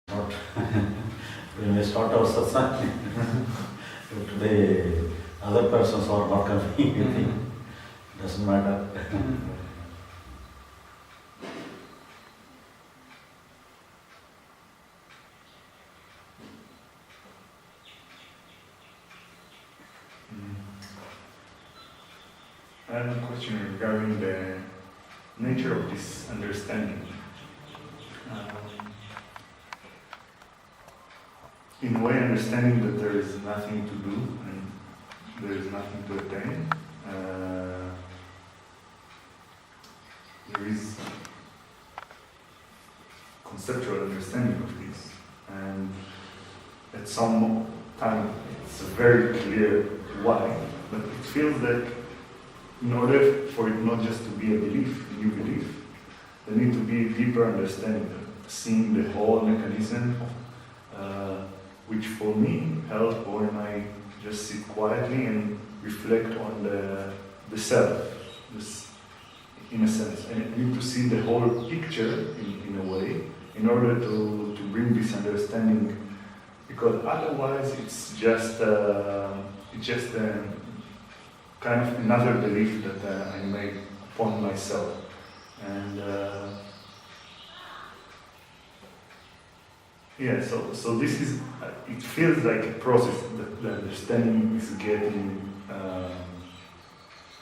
But we may start our satsang. Today, other persons are not coming. Doesn't matter. I have a question regarding the nature of this understanding. In a way, understanding that there is nothing to do and there is nothing to attain, there is conceptual understanding of this, and at some time it's very clear why, but it feels like in order for it not just to be a belief, a new belief, there needs to be a deeper understanding, seeing the whole mechanism, which for me helps when I just sit quietly and reflect on the self, this, in a sense. And I need to see the whole picture in a way, in order to bring this understanding, because otherwise it's just kind of another belief that I made upon myself. And so this is, it feels like a process that the understanding is getting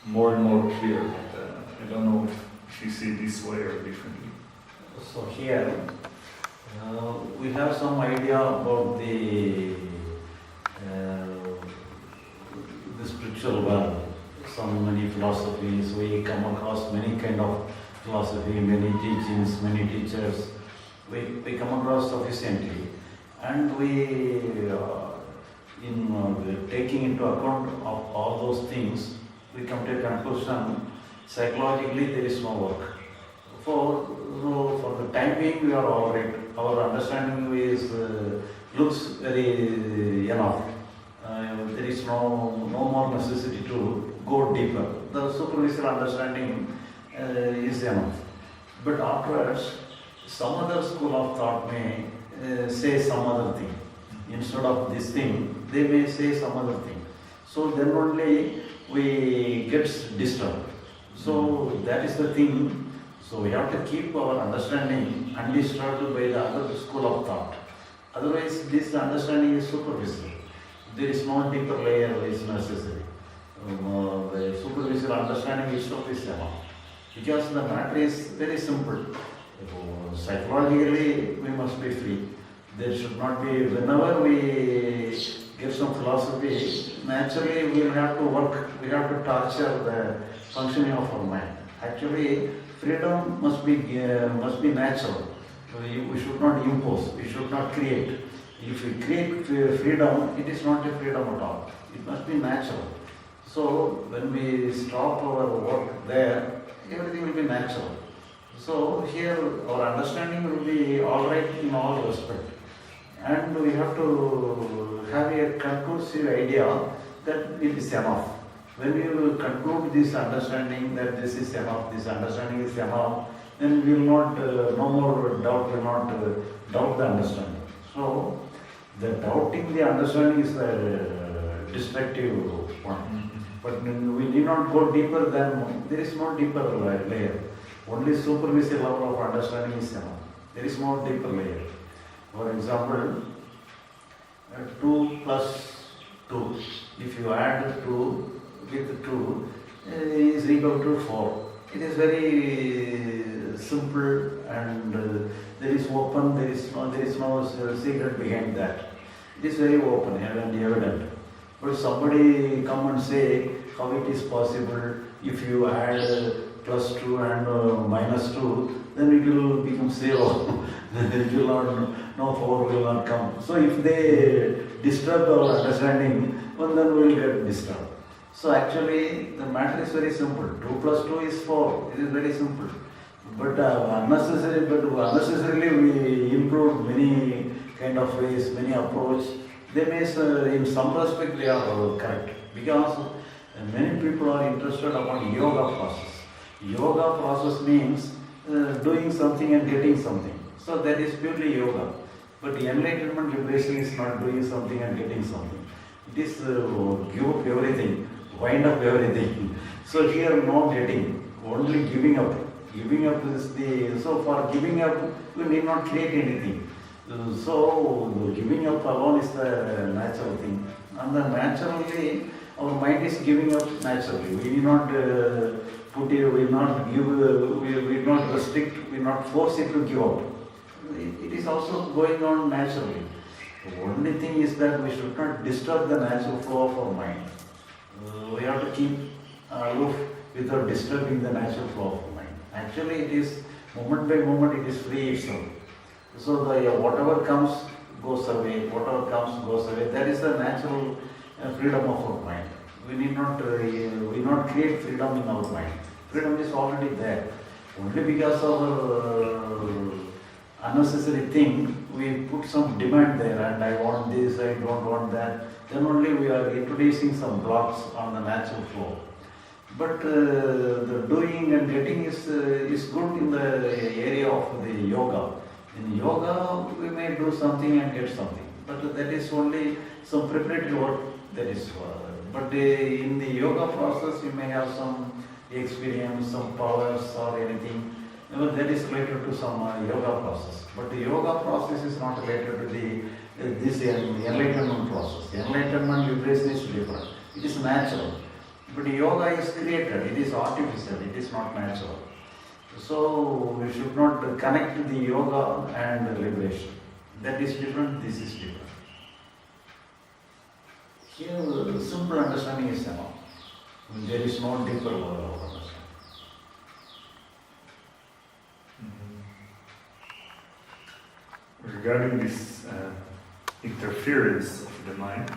more and more clear. But, I don't know if you see it this way or differently. So here, we have some idea about the spiritual world. So many philosophies, we come across many kind of philosophy, many teachings, many teachers. We come across sufficiently, and we, in taking into account of all those things, we come to a conclusion. Psychologically, there is no work. For the time being, we are all right. Our understanding looks very enough. There is no more necessity to go deeper. The superficial understanding is enough. But afterwards, some other school of thought may say some other thing. Instead of this thing, they may say some other thing. So then only we get disturbed. So that is the thing. So we have to keep our understanding undisturbed by the other school of thought. Otherwise, this understanding is superficial. There is no deeper layer is necessary. The superficial understanding is sufficient. Because the matter is very simple. Psychologically, we must be free. There should not be, whenever we get some philosophy, naturally we will have to work, we have to torture the functioning of our mind. Actually, freedom must be natural. We should not impose, we should not create. If we create freedom, it is not a freedom at all. It must be natural. So when we stop our work there, everything will be natural. So here our understanding will be all right in all respect. And we have to have a conclusive idea that it is enough. When we will conclude this understanding that this is enough, this understanding is enough, then we will not, no more doubt, will not doubt the understanding. So the doubting the understanding is the destructive one. But we need not go deeper than, there is no deeper layer. Only superficial level of understanding is enough. There is no deeper layer. For example, 2 plus 2. If you add 2 with 2 is equal to 4. It is very simple and there is open. There is no secret behind that. It is very open and evident. But somebody come and say how it is possible if you add plus 2 and minus 2, then it will become 0. It will not, no 4 will not come. So if they disturb our understanding, well, then we will get disturbed. So actually the matter is very simple. 2 plus 2 is 4. It is very simple. But unnecessarily we include many kind of ways, many approach. They may, in some respect, they are correct. Because many people are interested about yoga process. Yoga process means doing something and getting something. So that is purely yoga. But the enlightenment liberation is not doing something and getting something. It is give up everything, wind up everything. So here no getting, only giving up. Giving up is so for giving up, we need not create anything. So giving up alone is the natural thing. And then naturally, our mind is giving up naturally. We need not put it, we not give, we not restrict, we not force it to give up. It is also going on naturally. The only thing is that we should not disturb the natural flow of our mind. We have to keep aloof without disturbing the natural flow of our mind. Actually, it is moment by moment, it is free itself. So the whatever comes goes away, whatever comes goes away. That is the natural freedom of our mind. We need not create freedom in our mind. Freedom is already there. Only because of unnecessary thing, we put some demand there, and I want this, I don't want that. Then only we are introducing some blocks on the natural flow. But the doing and getting is good in the area of the yoga. In yoga, we may do something and get something, but that is only some preparatory work. That is, but in the yoga process, you may have some experience, some powers or anything. That is related to some yoga process. But the yoga process is not related to this enlightenment process. The enlightenment liberation is different. It is natural. But yoga is created. It is artificial. It is not natural. So we should not connect the yoga and the liberation. That is different. This is different. Here, the simple understanding is enough. There is no deeper level of understanding. Regarding this interference of the mind,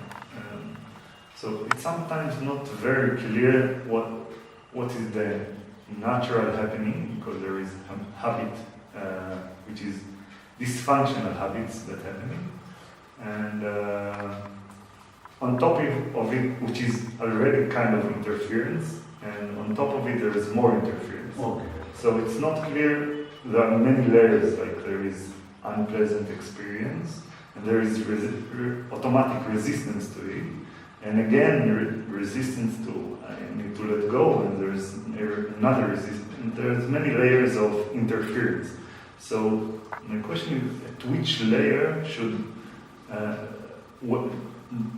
so it's sometimes not very clear what is the natural happening, because there is a habit which is dysfunctional habits that happening, and on top of it, which is already kind of interference, and on top of it there is more interference. Okay. So it's not clear. There are many layers, like there is unpleasant experience, and there is automatic resistance to it, and again resistance to I need to let go, and there is another resistance. There's many layers of interference. So my question is, at which layer should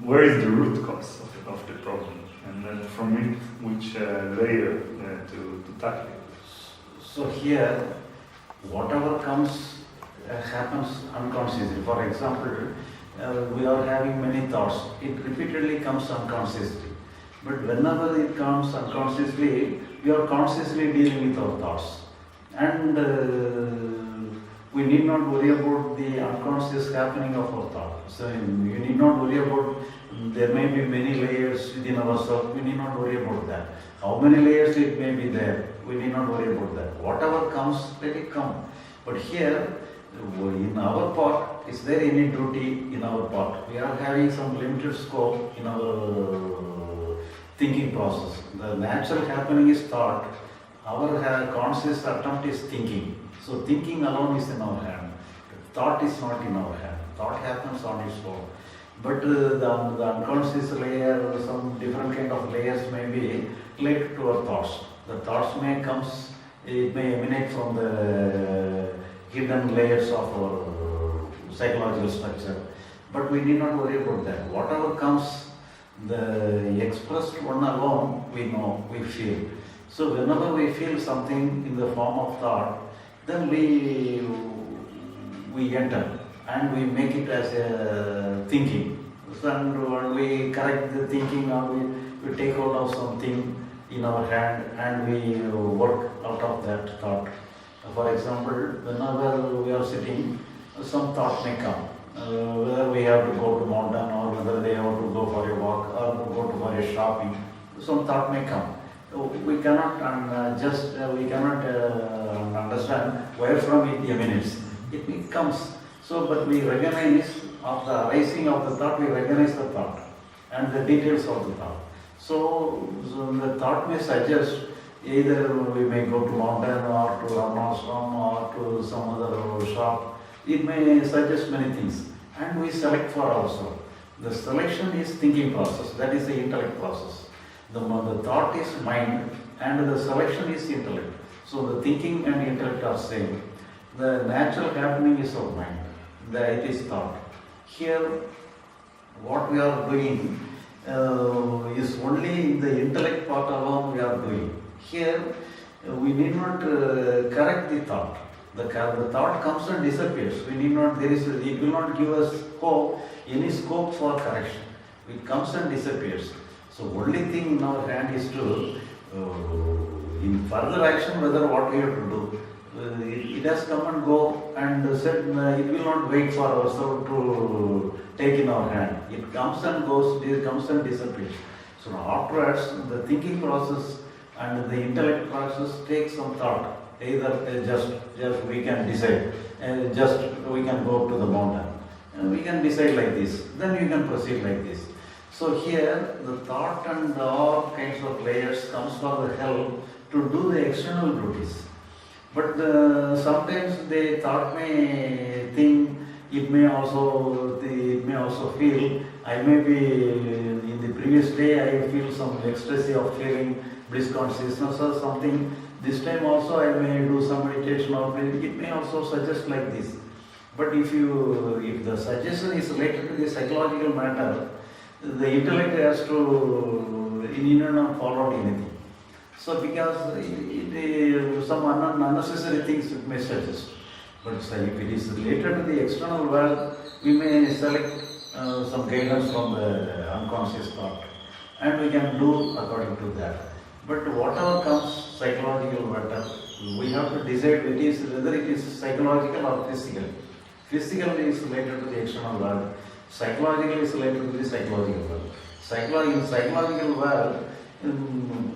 where is the root cause of the problem, and then from it, which layer to tackle it? So here, whatever comes happens unconsciously. For example, we are having many thoughts. It repeatedly comes unconsciously. But whenever it comes unconsciously, we are consciously dealing with our thoughts. And we need not worry about the unconscious happening of our thought. So you need not worry about, there may be many layers within ourselves, we need not worry about that. How many layers it may be there, we need not worry about that. Whatever comes, let it come. But here, in our part, is there any duty in our part? We are having some limited scope in our thinking process. The natural happening is thought. Our conscious attempt is thinking. So thinking alone is in our hand. Thought is not in our hand. Thought happens on its own. But the unconscious layer, some different kind of layers may be related to our thoughts. The thoughts may it may emanate from the hidden layers of our psychological structure. But we need not worry about that. Whatever comes, the expressed one alone, we know, we feel. So whenever we feel something in the form of thought, then we enter and we make it as a thinking. So, and we correct the thinking, or we take hold of something in our hand and we work out of that thought. For example, whenever we are sitting, some thought may come. Whether we have to go to mountain, or whether they have to go for a walk, or go to for a shopping, some thought may come. We cannot understand where from it emanates. It comes. So, but we recognize of the arising of the thought, we recognize the thought and the details of the thought. So the thought may suggest either we may go to mountain, or to Ramashram, or to some other shop, it may suggest many things, and we select for ourselves. The selection is thinking process, that is the intellect process. The thought is mind, and the selection is intellect. So the thinking and intellect are same. The natural happening is of mind, it is thought. Here, what we are doing is only in the intellect part alone we are doing. Here, we need not correct the thought. The thought comes and disappears. We need not. It will not give us any scope for correction. It comes and disappears. So only thing in our hand is to, in further action, whether what we have to do. It has come and go, and said it will not wait for ourselves to take in our hand. It comes and goes, it comes and disappears. So afterwards, the thinking process and the intellect process takes some thought. Either just we can decide, just we can go to the mountain, and we can decide like this. Then we can proceed like this. So here, the thought and all kinds of layers comes for the help to do the external duties. But sometimes the thought may think, it may also feel, I may be, in the previous day I feel some ecstasy of feeling bliss consciousness or something. This time also I may do some meditation or it may also suggest like this. But if the suggestion is related to the psychological matter, the intellect has to, it need not follow anything. So because some unnecessary things it may suggest. But if it is related to the external world, we may select some guidance from the unconscious thought, and we can do according to that. But whatever comes psychological matter, we have to decide whether it is psychological or physical. Physical is related to the external world. Psychological is related to the psychological world. In psychological world,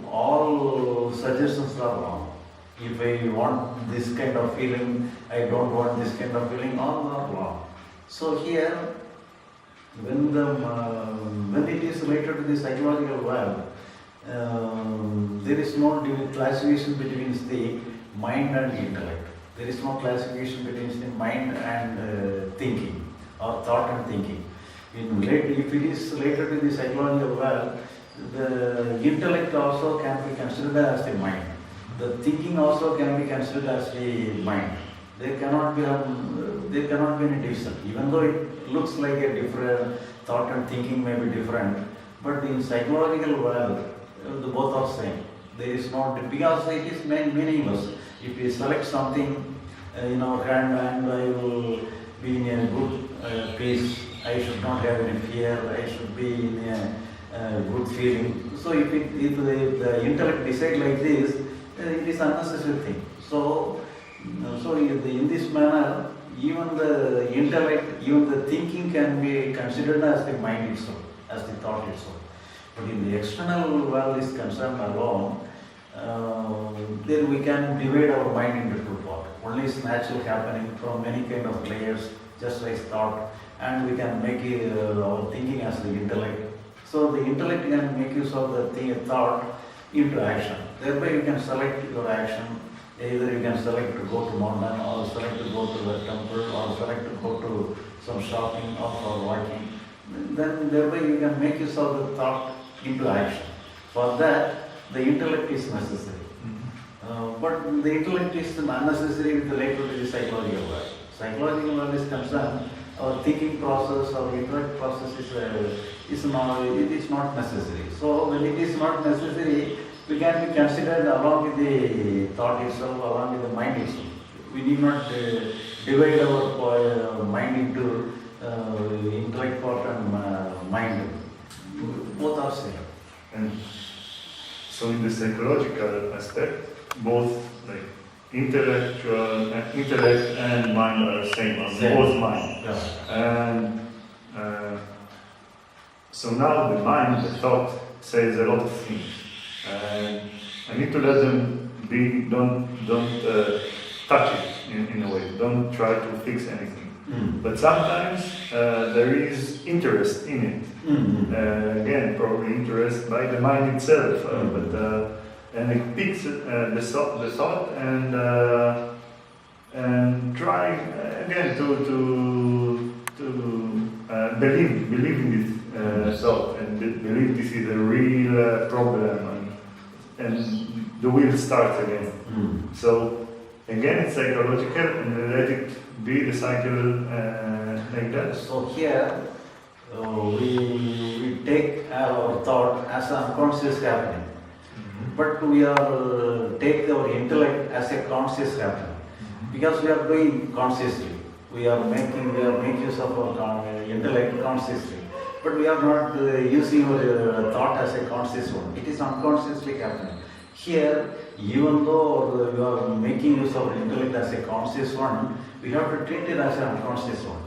all suggestions are wrong. If I want this kind of feeling, I don't want this kind of feeling, all are wrong. So here, when it is related to the psychological world, there is no classification between the mind and intellect. There is no classification between the mind and thinking, or thought and thinking. If it is related to the psychological world, the intellect also can be considered as the mind. The thinking also can be considered as the mind. There cannot be any division. Even though it looks like a different thought and thinking may be different, but in psychological world, the both are same. There is no, because it is meaningless. If we select something in our hand and I will be in a good peace, I should not have any fear, I should be in a good feeling. So if the intellect decide like this, it is unnecessary thing. So in this manner, even the intellect, even the thinking can be considered as the mind itself, as the thought itself. But in the external world is concerned alone, then we can divide our mind into two parts. Only is natural happening from many kind of layers, just like thought, and we can make our thinking as the intellect. So the intellect can make use of the thought into action. Thereby you can select your action. Either you can select to go to mountain, or select to go to the temple, or select to go to some shopping or for walking. Then thereby you can make use of the thought into action. For that, the intellect is necessary. But the intellect is unnecessary with related to the psychological world. Psychological world is concerned, our thinking process, our intellect process is not necessary. So when it is not necessary, we can be considered along with the thought itself, along with the mind itself. We need not divide our mind into intellect part and mind. Both are same. And so in the psychological aspect, both like intellect and mind are same, both mind. Yeah. And so now the mind, the thought, says a lot of things. And I need to let them be, don't touch it in a way, don't try to fix anything. But sometimes there is interest in it. Again, probably interest by the mind itself, and it picks the thought and trying again to believe in this thought and believe this is a real problem and the wheel starts again. So again it's psychological and let it be the cycle like that. So here we take our thought as an unconscious happening, but we are take our intellect as a conscious happening. Because we are doing consciously, we are making use of our intellect consciously, but we are not using our thought as a conscious one. It is unconsciously happening. Here, even though we are making use of our intellect as a conscious one, we have to treat it as an unconscious one.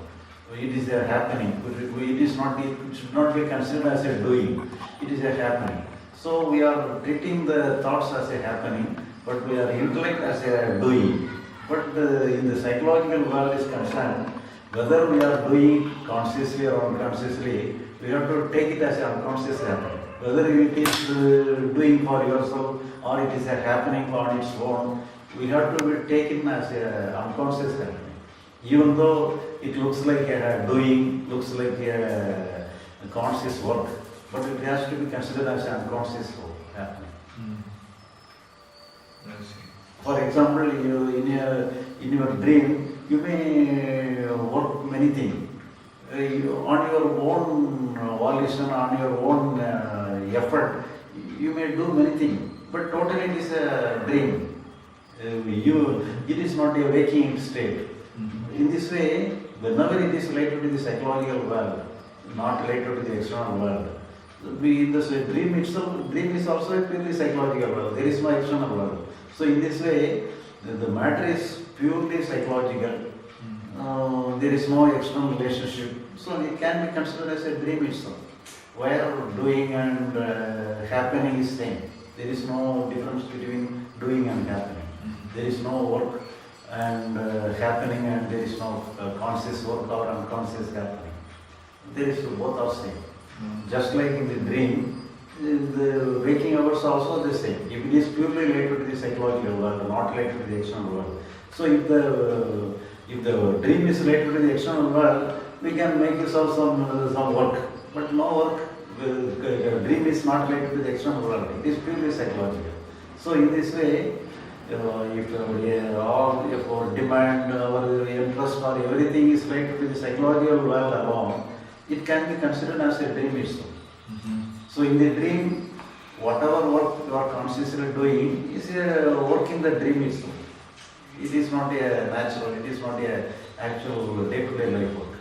It is a happening. It should not be considered as a doing. It is a happening. So we are treating the thoughts as a happening, but we are intellect as a doing. But in the psychological world is concerned, whether we are doing consciously or unconsciously, we have to take it as an unconscious happening. Whether it is doing for yourself or it is a happening on its own, we have to take it as an unconscious happening. Even though it looks like a doing, looks like a conscious work, but it has to be considered as an unconscious work happening. For example, in your dream, you may work many things. On your own volition, on your own effort, you may do many things. But totally it is a dream. It is not a waking state. In this way, whenever it is related to the psychological world, not related to the external world, in this way, dream is also a purely psychological world. There is no external world. So in this way, the matter is purely psychological. There is no external relationship. So it can be considered as a dream itself, where doing and happening is same. There is no difference between doing and happening. There is no work and happening, and there is no conscious work or unconscious happening. There is both are same. Just like in the dream, the waking hours are also the same. If it is purely related to the psychological world, not related to the external world. So if the dream is related to the external world, we can make use of some work. But no work. The dream is not related to the external world. It is purely psychological. So in this way, if our demand, our interest, or everything is related to the psychological world alone, it can be considered as a dream itself. So in the dream, whatever work you are consciously doing is a work in the dream itself. It is not a natural, it is not a actual day-to-day life work.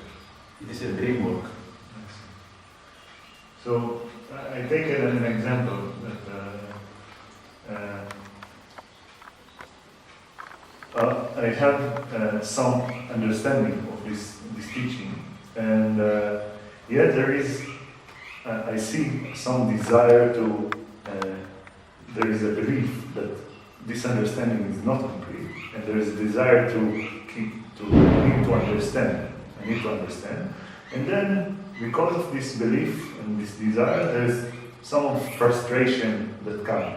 It is a dream work. So I take it as an example that I have some understanding of this teaching, and yet there is, I see some desire to, there is a belief that this understanding is not complete, and there is a desire to need to understand. I need to understand. And then, because of this belief and this desire, there is some frustration that comes.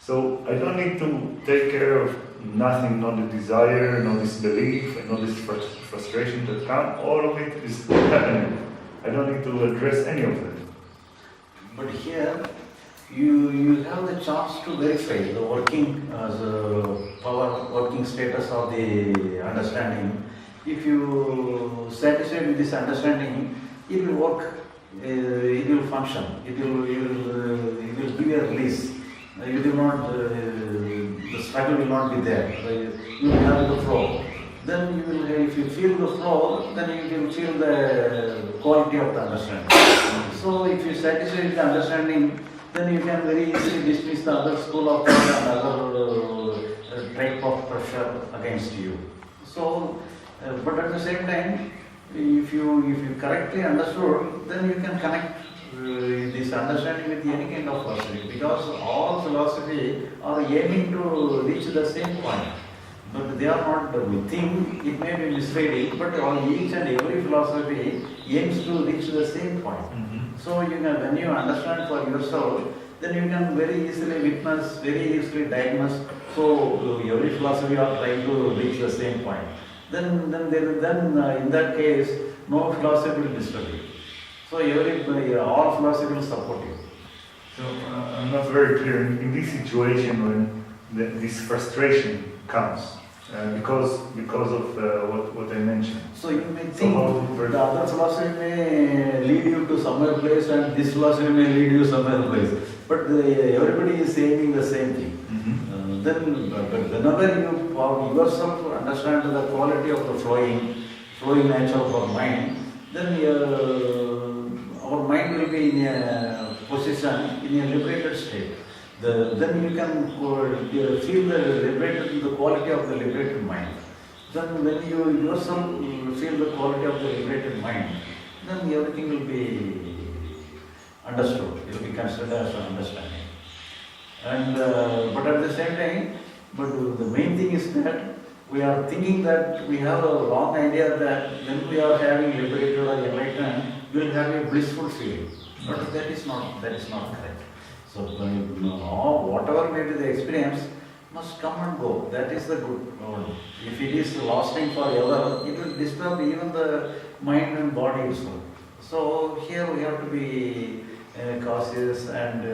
So I don't need to take care of nothing, not the desire, not this belief, and not this frustration that comes. All of it is happening. I don't need to address any of it. But here, you have the chance to verify the working working status of the understanding. If you satisfy with this understanding, it will work, it will function, it will give you a release. You will not, the struggle will not be there. You will have the flow. Then you will, if you feel the flow, then you will feel the quality of the understanding. So if you satisfy with the understanding, then you can very easily dismiss the other school of thought and other type of pressure against you. So, but at the same time, if you correctly understood, then you can connect this understanding with any kind of philosophy, because all philosophy are aiming to reach the same point. But they are not, we think it may be misleading, but each and every philosophy aims to reach the same point. So when you understand for yourself, then you can very easily witness, very easily diagnose. So every philosophy are trying to reach the same point. Then in that case, no philosophy will disturb you. So all philosophy will support you. So I'm not very clear in this situation when this frustration comes because of what I mentioned. So you may think the other philosophy may lead you to some other place and this philosophy may lead you some other place. But everybody is saying the same thing. But whenever you yourself understand the quality of the flowing nature of our mind, then our mind will be in a position, in a liberated state. Then you can feel the quality of the liberated mind. Then when you yourself feel the quality of the liberated mind, then everything will be understood. It will be considered as an understanding. And but at the same time, the main thing is that we are thinking that we have a wrong idea that when we are having liberated or enlightened, we will have a blissful feeling. But that is not correct. So whatever may be the experience must come and go. That is the good. If it is lasting forever, it will disturb even the mind and body itself. So here we have to be cautious and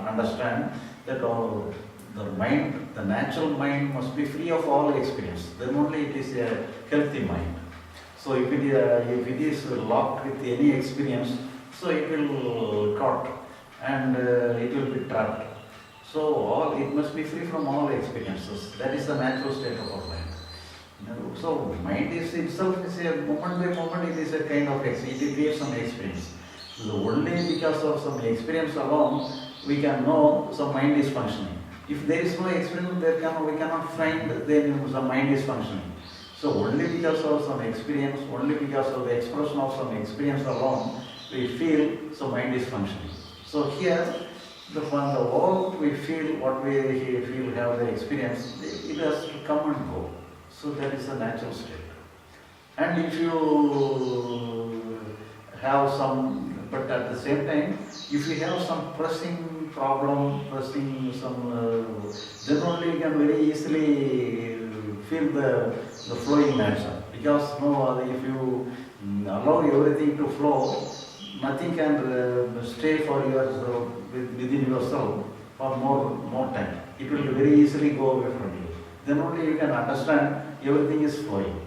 understand that the natural mind must be free of all experience. Then only it is a healthy mind. So if it is locked with any experience, so it will caught and it will be trapped. So it must be free from all experiences. That is the natural state of our mind. So mind is itself is a moment by moment. It is a kind of experience. It creates some experience. So only because of some experience alone, we can know some mind is functioning. If there is no experience, we cannot find then some mind is functioning. So only because of some experience, only because of the expression of some experience alone, we feel some mind is functioning. So here, from the world we feel what we feel, have the experience, it has to come and go. So that is the natural state. And if you have some, but at the same time, if you have some pressing problem, then only you can very easily feel the flowing nature. Because if you allow everything to flow, nothing can stay for yourself, within yourself for more time. It will very easily go away from you. Then only you can understand everything is flowing.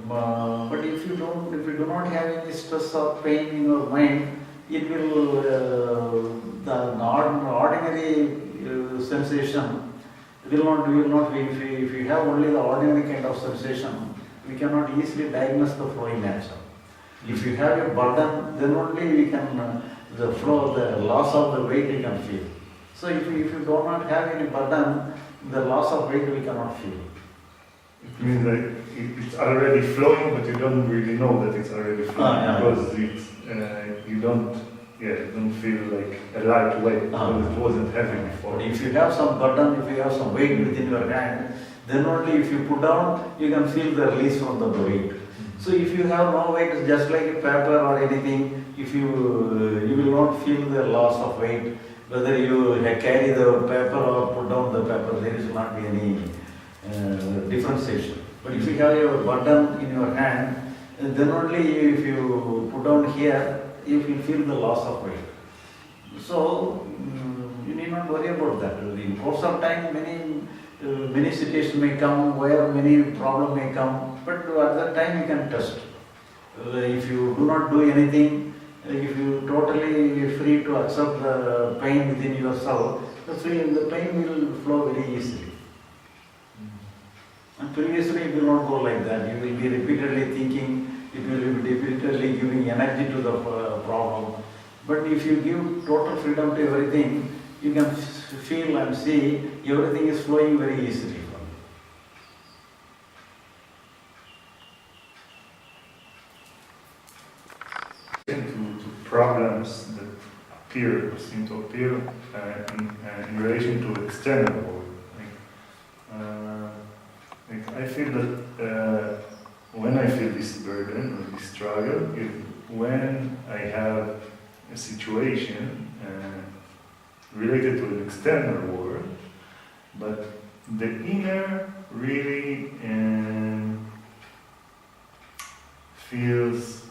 But if you do not have any stress or pain in your mind, it will the ordinary sensation will not be. If you have only the ordinary kind of sensation, we cannot easily diagnose the flowing nature. If you have a burden, then only we can the loss of the weight we can feel. So if you do not have any burden, the loss of weight we cannot feel. It means that it's already flowing, but you don't really know that it's already flowing because you don't feel like a light weight because it wasn't heavy before. If you have some burden, if you have some weight within your hand, then only if you put down, you can feel the release from the weight. So if you have no weight, it's just like a paper or anything, if you will not feel the loss of weight, whether you carry the paper or put down the paper, there is not be any differentiation. But if you have your burden in your hand, then only if you put down here, you will feel the loss of weight. So you need not worry about that. In course of time, many situations may come where many problems may come, but at that time you can test. If you do not do anything, if you totally free to accept the pain within yourself, the pain will flow very easily. And previously it will not go like that. You will be repeatedly thinking, it will be repeatedly giving energy to the problem. But if you give total freedom to everything, you can feel and see everything is flowing very easily. To problems that seem to appear in relation to external world. I feel that when I feel this burden or this struggle, when I have a situation related to an external world, but the inner really feels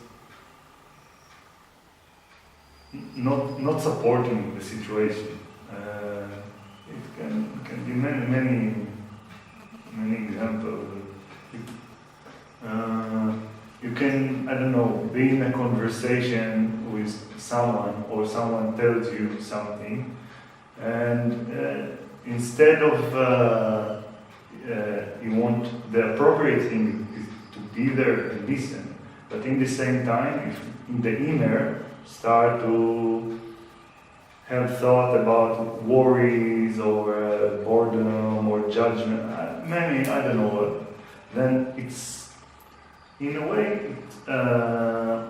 not supporting the situation. It can be many examples. You can, I don't know, be in a conversation with someone, or someone tells you something, and instead of you want, the appropriate thing is to be there and listen, but in the same time, if in the inner start to have thought about worries or boredom or judgment, many, I don't know what, then it's, in a way,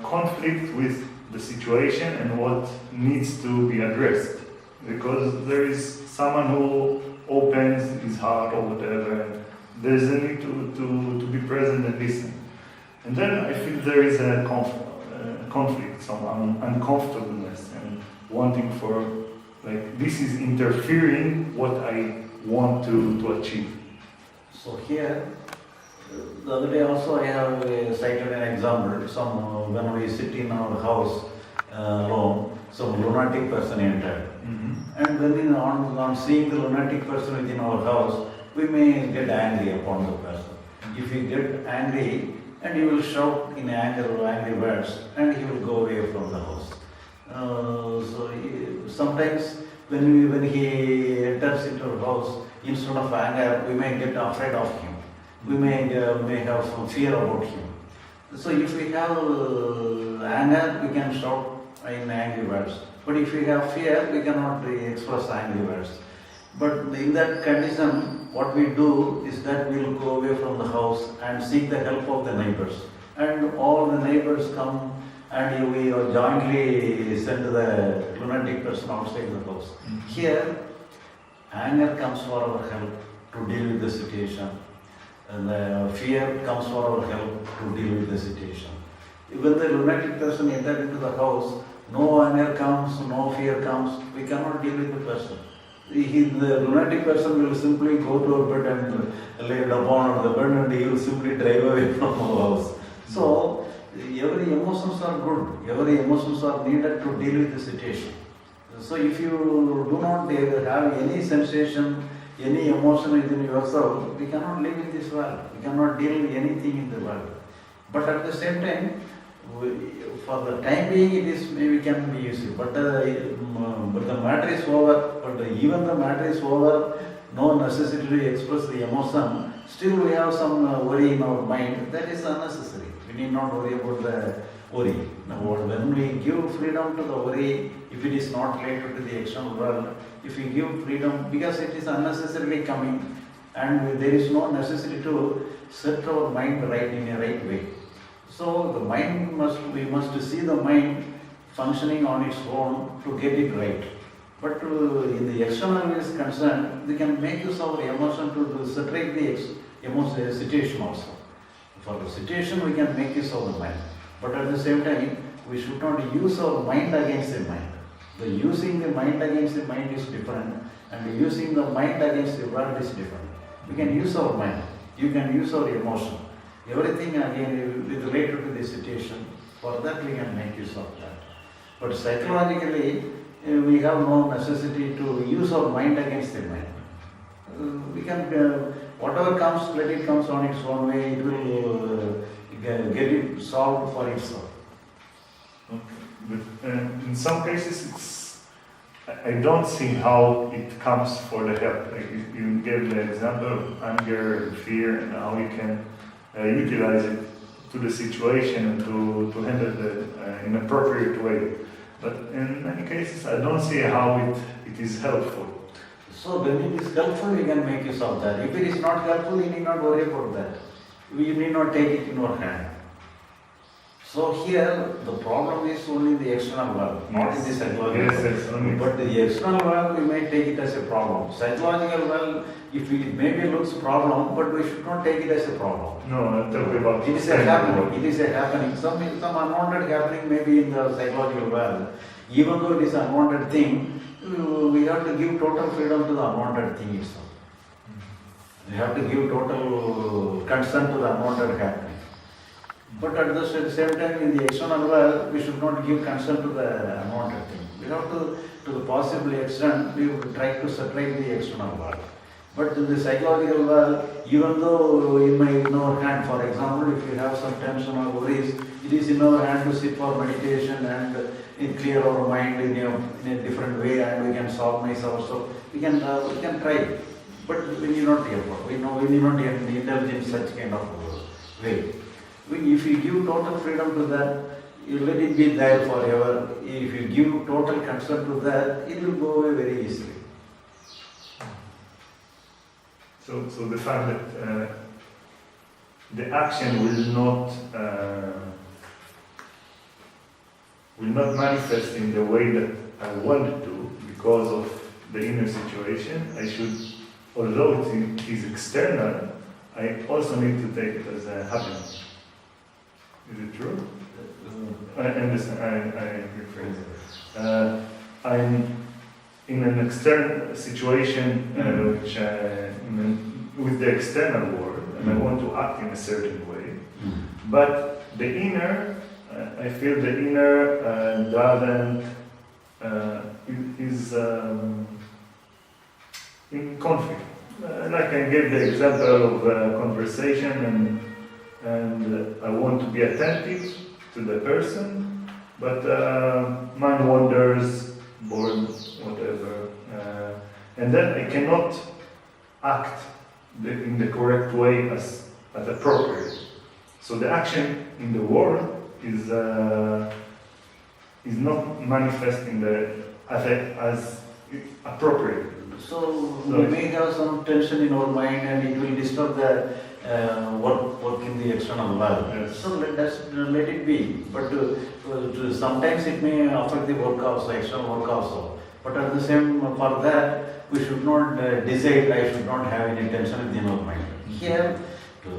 conflict with the situation and what needs to be addressed. Because there is someone who opens his heart or whatever, and there's a need to be present and listen. And then I feel there is a conflict, some uncomfortableness, and wanting for, like, this is interfering what I want to achieve. So here, the other day also I have cited an example. When we sit in our house alone, some lunatic person entered. And when on seeing the lunatic person within our house, we may get angry upon the person. If we get angry, and he will shout in anger or angry words, and he will go away from the house. Sometimes when he enters into our house, instead of anger, we may get afraid of him. We may have some fear about him. So if we have anger, we can shout in angry words. But if we have fear, we cannot express angry words. But in that condition, what we do is that we will go away from the house and seek the help of the neighbors. And all the neighbors come, and we jointly send the lunatic person outside the house. Here, anger comes for our help to deal with the situation. And the fear comes for our help to deal with the situation. When the lunatic person enters into the house, no anger comes, no fear comes, we cannot deal with the person. The lunatic person will simply go to a bed and lay down on the bed, and he will simply drive away from our house. So, every emotions are good, every emotions are needed to deal with the situation. So if you do not have any sensation, any emotion within yourself, we cannot live in this world. We cannot deal with anything in the world. But at the same time, for the time being, we can be useful. But the matter is over. But even the matter is over, no necessity to express the emotion. Still, we have some worry in our mind. That is unnecessary. We need not worry about the worry. Now, when we give freedom to the worry, if it is not related to the external world, if we give freedom, because it is unnecessarily coming, and there is no necessity to set our mind right in a right way. So the mind we must see the mind functioning on its own to get it right. But in the external is concerned, we can make use of emotion to separate the situation also. For the situation, we can make use of the mind. But at the same time, we should not use our mind against the mind. The using the mind against the mind is different, and using the mind against the world is different. We can use our mind. You can use our emotion. Everything again is related to the situation. For that, we can make use of that. But psychologically, we have no necessity to use our mind against the mind. We can, whatever comes, let it comes on its own way. It will get it solved for itself. Okay. But in some cases, I don't see how it comes for the help. Like you gave the example of anger, fear, and how you can utilize it to the situation and to handle it in an appropriate way. But in many cases, I don't see how it is helpful. So when it is helpful, we can make use of that. If it is not helpful, you need not worry about that. We need not take it in our hand. So here, the problem is only the external world, not in the psychological Yes, world. yes, only. But the external world, we may take it as a problem. Psychological world, if it maybe looks a problem, but we should not take it as a problem. No, I'm talking about It is a happening. It is a happening. Some unwanted happening maybe in the psychological world. Even though it is an unwanted thing, we have to give total freedom to the unwanted thing itself. We have to give total consent to the unwanted happening. But at the same time, in the external world, we should not give consent to the unwanted thing. We have to the possible extent, we would try to separate the external world. But in the psychological world, even though in our hand, for example, if you have some tension or worries, it is in our hand to sit for meditation and clear our mind in a different way, and we can solve myself. So we can try, but we need not effort. We need not indulge in such kind of way. If you give total freedom to that, you let it be there forever. If you give total consent to that, it will go away very easily. So the fact that the action will not manifest in the way that I want it to because of the inner situation, I should, although it is external, I also need to take it as a happiness. Is it true? I understand. I rephrase it. I'm in an external situation which with the external world, and I want to act in a certain way. But the inner, I feel the inner doesn't is in conflict. Like I gave the example of a conversation, and I want to be attentive to the person, but mind wanders, bored, whatever, and then I cannot act in the correct way as appropriate. So the action in the world is not manifesting as appropriate. So we may have some tension in our mind, and it will disturb the work in the external world. Yes. So let it be. But sometimes it may affect the work also, external work also. But at the same, for that, we should not decide I should not have any tension within our mind. Here,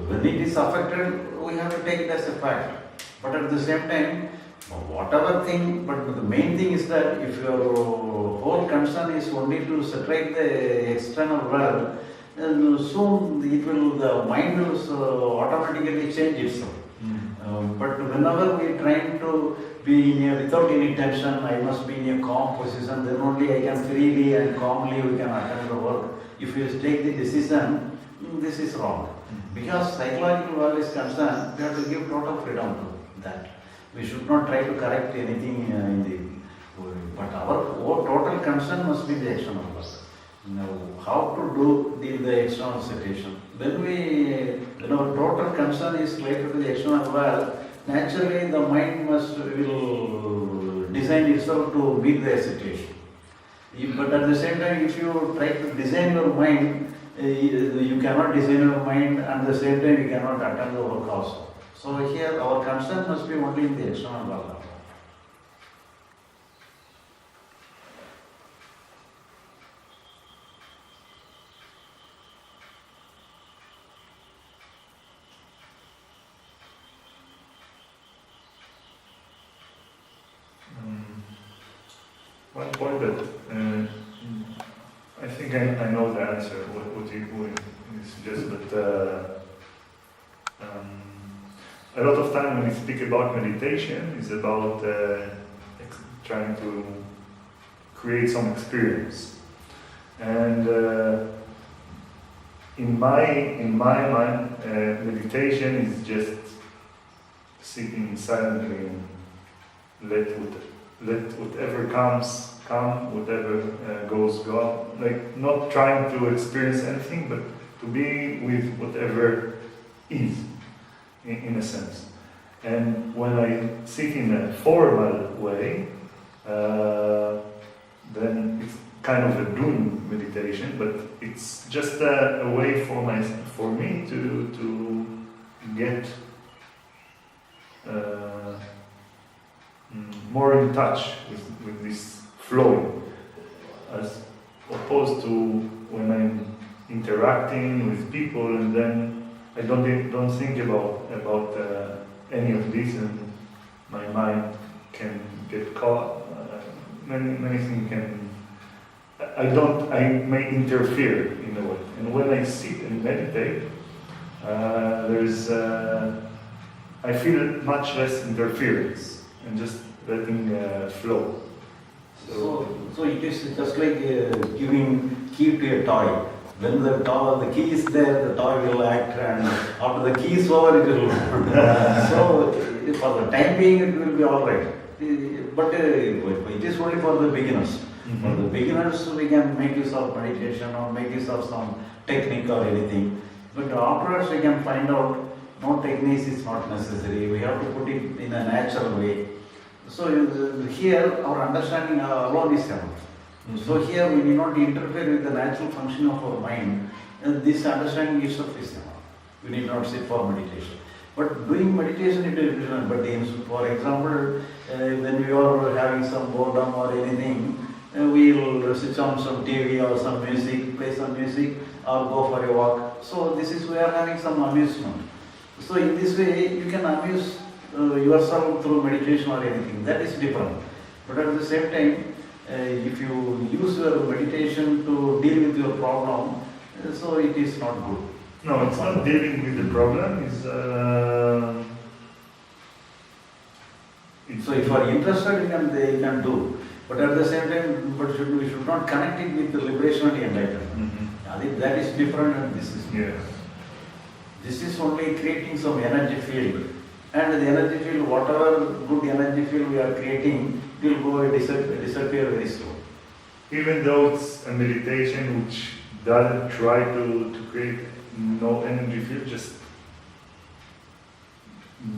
when it is affected, we have to take it as a fact. But at the same time, whatever thing, but the main thing is that if your whole concern is only to separate the external world, then soon the mind will automatically change itself. But whenever we try to be without any tension, I must be in a calm position, then only I can freely and calmly we can attend the work. If you take the decision, this is wrong. Because psychological world is concerned, we have to give total freedom to that. We should not try to correct anything in the world. But our total concern must be the external world. Now, how to do the external situation? When our total concern is related to the external world, naturally the mind will design itself to meet the situation. But at the same time, if you try to design your mind, you cannot design your mind, and at the same time you cannot attend the work also. So here our concern must be only in the external world. One point that I think I know the answer, what you suggest, but a lot of time when we speak about meditation is about trying to create some experience. And in my mind, meditation is just sitting silently and let whatever comes come, whatever goes go. Like not trying to experience anything, but to be with whatever is, in a sense. And when I sit in a formal way, then it's kind of a doing meditation, but it's just a way for me to get more in touch with this flow, as opposed to when I'm interacting with people and then I don't think about any of this, and my mind can get caught. Many things can. I may interfere in a way. And when I sit and meditate, I feel much less interference and just letting flow. So it is just like giving key to a toy. When the key is there, the toy will act, and after the key is over, it will. So for the time being, it will be all right. But it is only for the beginners. Mm-hmm. For the beginners, we can make use of meditation or make use of some technique or anything. But afterwards, we can find out no techniques is not necessary. We have to put it in a natural way. So here, our understanding alone is enough. Mm-hmm. So here, we need not interfere with the natural function of our mind. And this understanding itself is enough. We need not sit for meditation. But doing meditation, it is different. But for example, when we are having some boredom or anything, we will switch on some TV or some music, play some music, or go for a walk. So this is we are having some amusement. So in this way, you can amuse yourself through meditation or anything. That is different. But at the same time, if you use your meditation to deal with your problem, so it is not good. No, it's not dealing with the problem. So if you are interested, you can do. But at the same time, we should not connect it with the liberation and enlightenment. Mm-hmm. That is different, and this is Yes. This is only creating some energy field. And the energy field, whatever good energy field we are creating, it will go disappear very slow. Even though it's a meditation which doesn't try to create no energy field, just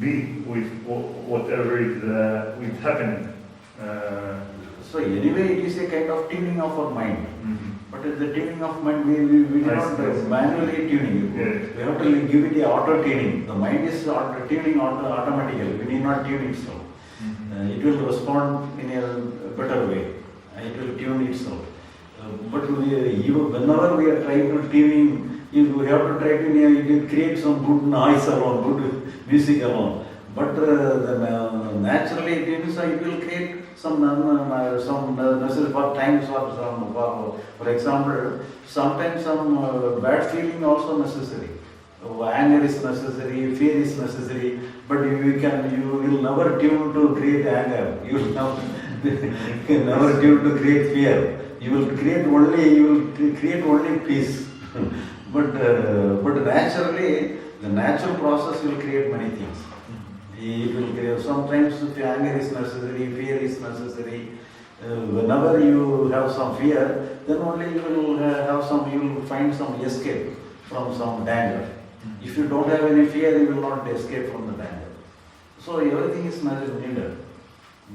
be with whatever is happening. So anyway, it is a kind of tuning of our mind. Mm-hmm. But the tuning of mind, we do not manually tuning. Yes. We have to give it a auto tuning. The mind is tuning automatically. We need not tune itself. Mm-hmm. It will respond in a better way. It will tune itself. But whenever we are trying to tuning, we have to try to create some good noise alone, good music alone. But naturally, it will create some necessary for times or for example, sometimes some bad feeling also necessary. Anger is necessary, fear is necessary, but you will never tune to create anger. You will never tune to create fear. You will create only peace. But naturally, the natural process will create many things. It will create, sometimes anger is necessary, fear is necessary. Whenever you have some fear, then only you will find some escape from some danger. If you don't have any fear, you will not escape from the danger. So everything is needed.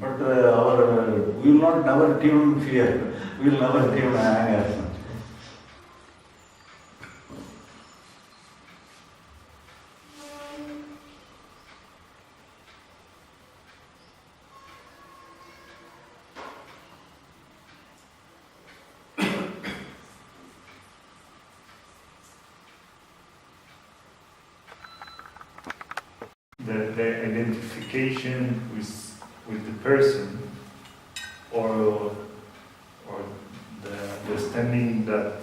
But we will never tune fear. We will never tune anger. The identification with the person, or the understanding that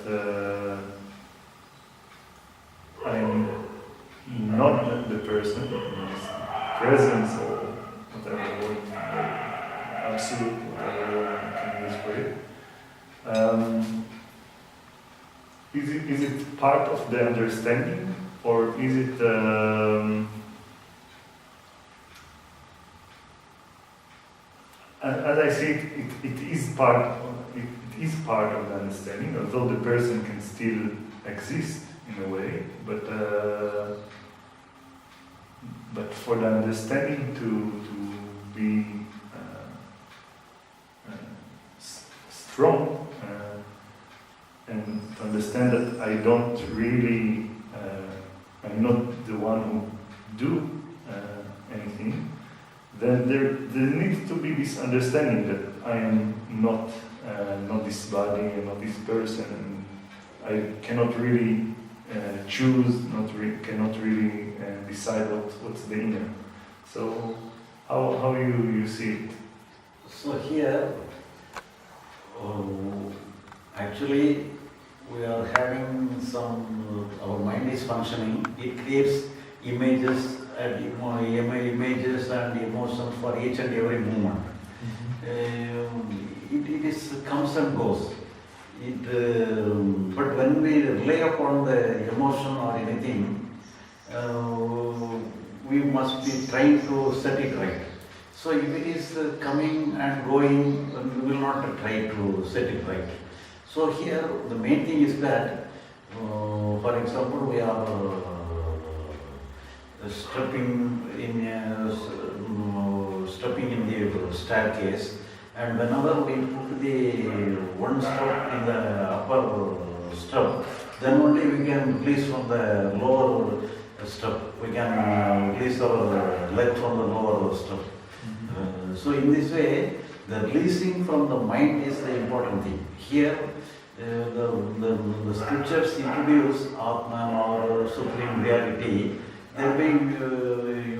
I'm not the person, his presence or whatever word, absolute, whatever word I can use for it. Is it part of the understanding, or is it? As I see it is part of the understanding, although the person can still exist in a way, but for the understanding to be strong and to understand that I don't really, I'm not the one who do anything, then there needs to be this understanding that I am not this body and not this person, and I cannot really choose, cannot really decide what's the inner. So how you see it? So here, actually, we are having our mind is functioning. It creates images and images and emotions for each and every movement. It comes and goes. But when we rely upon the emotion or anything, we must be trying to set it right. So if it is coming and going, we will not try to set it right. So here the main thing is that, for example, we are stepping in the staircase, and whenever we put the one step in the upper step, then only we can release from the lower step. We can release our leg from the lower step. So in this way, the releasing from the mind is the important thing. Here, the scriptures introduce Atman or Supreme Reality. They mean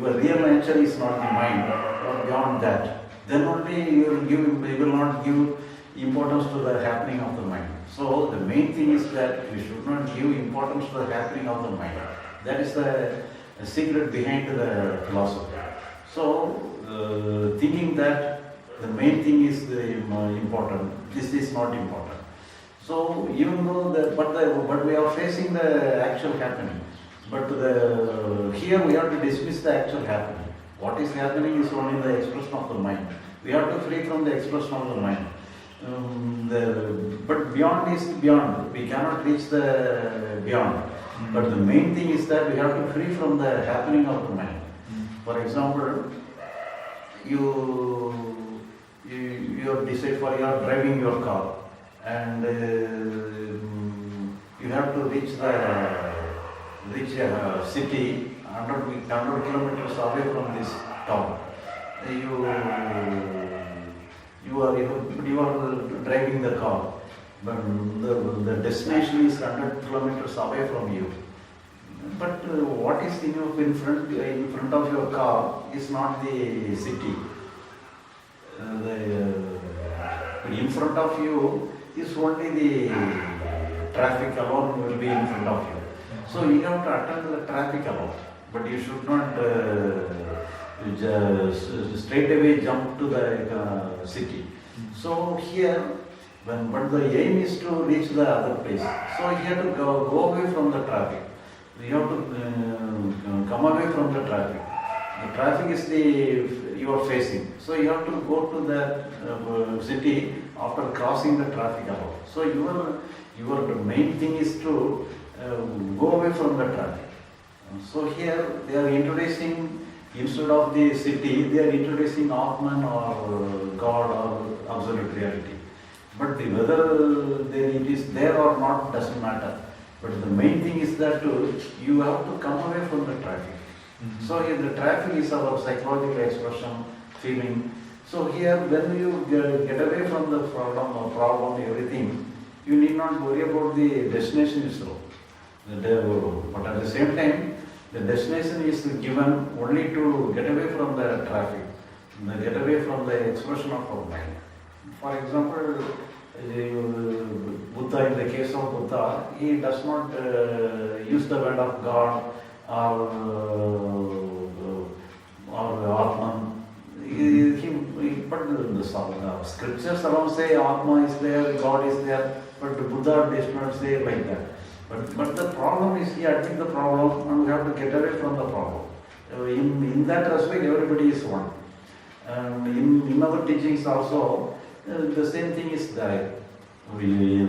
your real nature is not the mind, or beyond that. Then only you will not give importance to the happening of the mind. So the main thing is that we should not give importance to the happening of the mind. That is the secret behind the philosophy. So thinking that the main thing is the important, this is not important. So even though but we are facing the actual happening. But here we have to dismiss the actual happening. What is happening is only the expression of the mind. We have to free from the expression of the mind. But beyond is beyond. We cannot reach the beyond. But the main thing is that we have to free from the happening of the mind. For example, you have decided you are driving your car, and you have to reach a city 100 kilometers away from this town. You are driving the car, but the destination is 100 kilometers away from you. But what is in front of your car is not the city. In front of you is only the traffic alone will be in front of you. So you have to attend the traffic alone, but you should not straight away jump to the city. So here, but the aim is to reach the other place. So you have to go away from the traffic. You have to come away from the traffic. The traffic is you are facing. So you have to go to the city after crossing the traffic alone. So your main thing is to go away from the traffic. So here they are introducing, instead of the city, they are introducing Atman or God or absolute reality. But whether it is there or not doesn't matter. But the main thing is that you have to come away from the traffic. So here the traffic is our psychological expression, feeling. So here when you get away from the problem, everything, you need not worry about the destination itself. But at the same time, the destination is given only to get away from the traffic, get away from the expression of our mind. For example, Buddha, in the case of Buddha, he does not use the word of God or Atman. But the scriptures around say Atma is there, God is there, but Buddha does not say like that. But the problem is, he admits the problem and we have to get away from the problem. In that respect, everybody is one. And in our teachings also, the same thing is there. We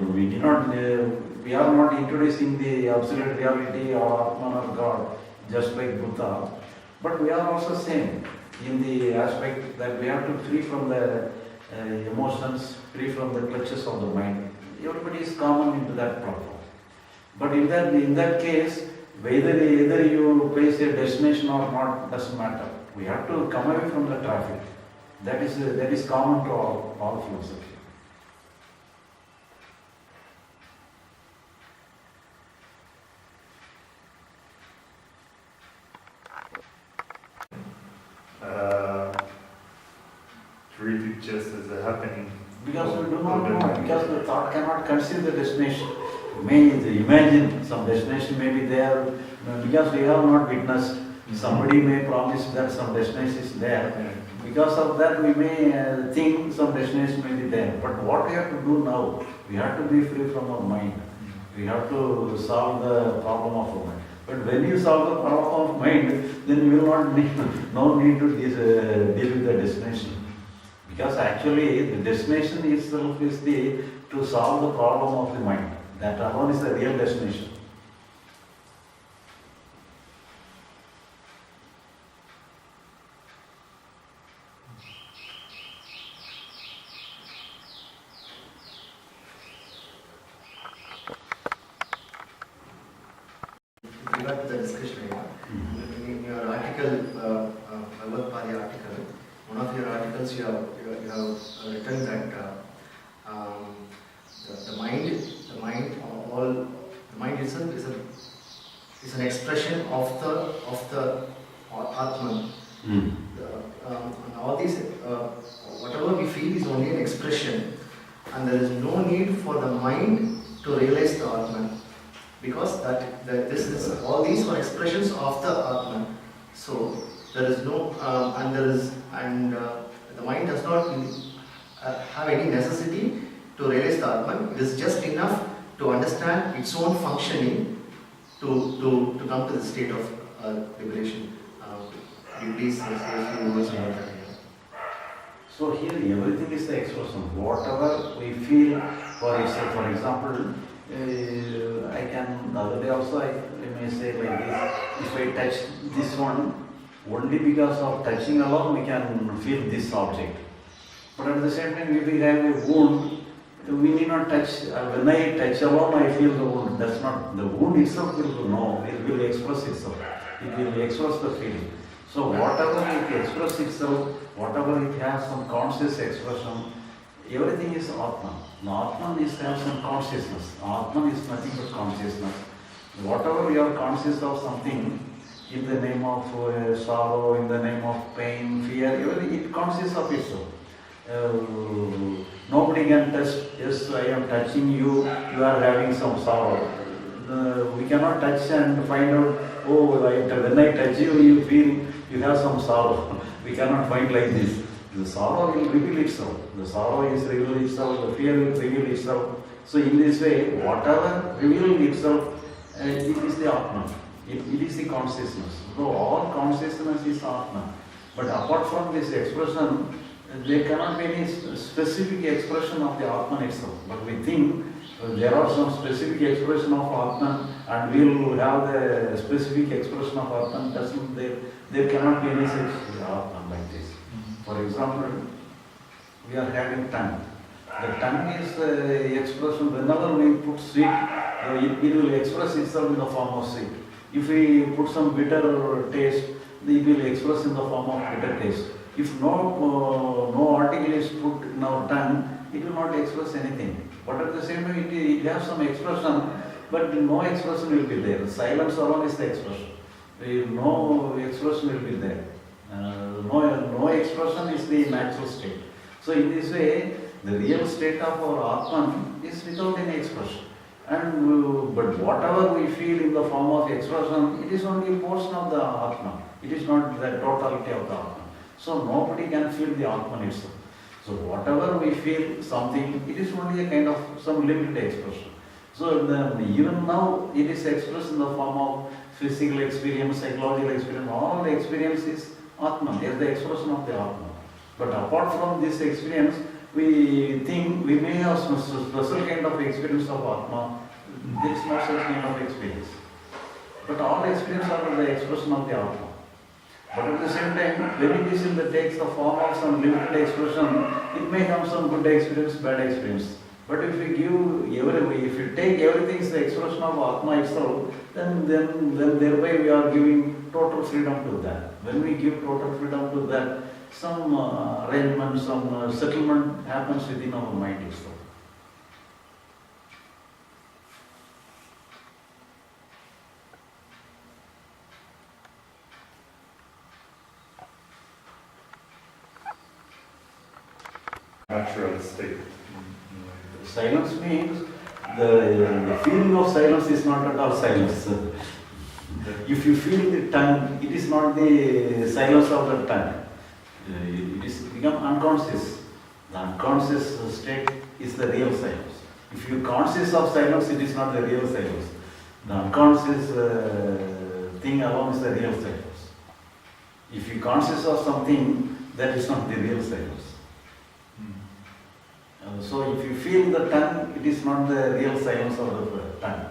are not introducing the absolute reality or Atman or God just like Buddha, but we are also same in the aspect that we have to free from the emotions, free from the clutches of the mind. Everybody is common into that problem. But in that case, whether either you place a destination or not doesn't matter. We have to come away from the traffic. That is common to all philosophy. Treat it just as a happening. Because we do not know, because the thought cannot conceive the destination. You may imagine some destination may be there, because we have not witnessed. Somebody may promise that some destination is there. Because of that, we may think some destination may be there. But what we have to do now, we have to be free from our mind. We have to solve the problem of our mind. But when you solve the problem of mind, then you will not need, no need to deal with the destination. Because actually, the destination itself is to solve the problem of the mind. That alone is the real destination. Regard to the discussion, in your article, Bagavath article, one of your articles you have written that the mind itself is an expression of the Atman. And all these, whatever we feel is only an expression, and there is no need for the mind to realize the Atman. Because all these are expressions of the Atman. So there is no the mind does not have any necessity to realize the Atman. It is just enough to understand its own functioning to come to the state of liberation. Please say a few words about that. So here everything is the expression. Whatever we feel for itself. For example, I can, the other day also I may say like this, if I touch this one, only because of touching alone we can feel this object. But at the same time, if we have a wound, we need not touch. When I touch alone, I feel the wound. That's not, the wound itself will know, it will express itself. It will express the feeling. So whatever it expresses itself, whatever it has some conscious expression, everything is Atman. Atman is has some consciousness. Atman is nothing but consciousness. Whatever we are conscious of something, in the name of sorrow, in the name of pain, fear, everything, it consists of itself. Nobody can touch, yes, I am touching you, you are having some sorrow. We cannot touch and find out, oh, when I touch you, you feel you have some sorrow. We cannot find like this. The sorrow will reveal itself. The sorrow is reveal itself, the fear will reveal itself. So in this way, whatever reveals itself, it is the Atman. It is the consciousness. So all consciousness is Atman. But apart from this expression, there cannot be any specific expression of the Atman itself. But we think there are some specific expression of Atman, and we will have the specific expression of Atman. There cannot be any such Atman like this. For example, we are having tongue. The tongue is the expression, whenever we put sweet, it will express itself in the form of sweet. If we put some bitter taste, it will express in the form of bitter taste. If no article is put in our tongue, it will not express anything. But at the same time, it has some expression, but no expression will be there. Silence alone is the expression. No expression will be there. No expression is the natural state. So in this way, the real state of our Atman is without any expression. But whatever we feel in the form of expression, it is only a portion of the Atman. It is not the totality of the Atman. So nobody can feel the Atman itself. So whatever we feel something, it is only a kind of some limited expression. So even now, it is expressed in the form of physical experience, psychological experience. All the experience is Atman. It is the expression of the Atman. But apart from this experience, we think we may have some special kind of experience of Atma. There is no such kind of experience. But all experience are the expression of the Atma. But at the same time, when it is in the takes the form of some limited expression, it may have some good experience, bad experience. But if we if you take everything is the expression of Atma itself, then thereby we are giving total freedom to that. When we give total freedom to that, some arrangement, some settlement happens within our mind itself. Natural state. Silence means the feeling of silence is not at all silence. If you feel the tongue, it is not the silence of the tongue. It is become unconscious. The unconscious state is the real silence. If you are conscious of silence, it is not the real silence. The unconscious thing alone is the real silence. If you are conscious of something, that is not the real silence. So if you feel the tongue, it is not the real silence of the tongue.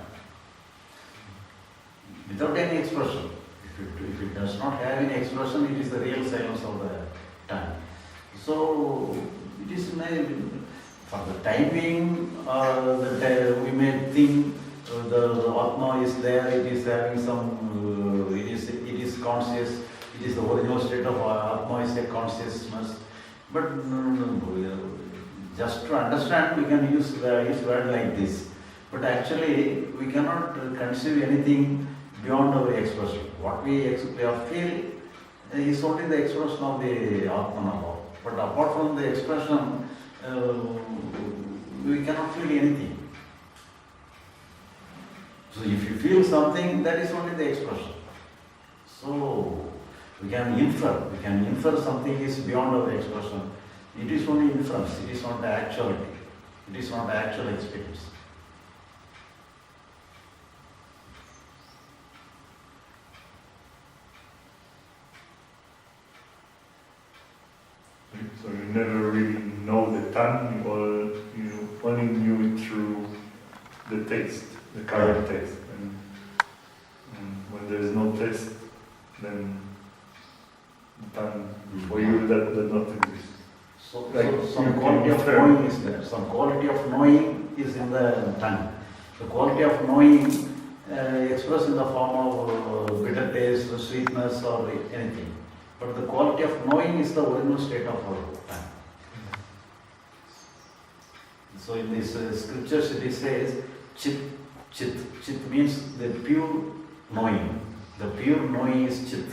Without any expression. If it does not have any expression, it is the real silence of the tongue. So it is for the time being, we may think the Atma is there, it is having some, it is conscious, it is the original state of Atma is a consciousness. But just to understand, we can use word like this. But actually, we cannot conceive anything beyond our expression. What we feel is only the expression of the Atman. But apart from the expression, we cannot feel anything. So if you feel something, that is only the expression. So we can infer something is beyond our expression. It is only inference, it is not the actuality. It is not the actual experience. So you never really know the tongue, or you only knew it through the taste, the current taste. And when there is no taste, then the tongue for you that does not exist. So some quality of knowing is there. Some quality of knowing is in the tongue. The quality of knowing expressed in the form of bitter taste, sweetness, or anything. But the quality of knowing is the original state of our tongue. So in these scriptures it says, chit. Chit means the pure knowing. The pure knowing is chit.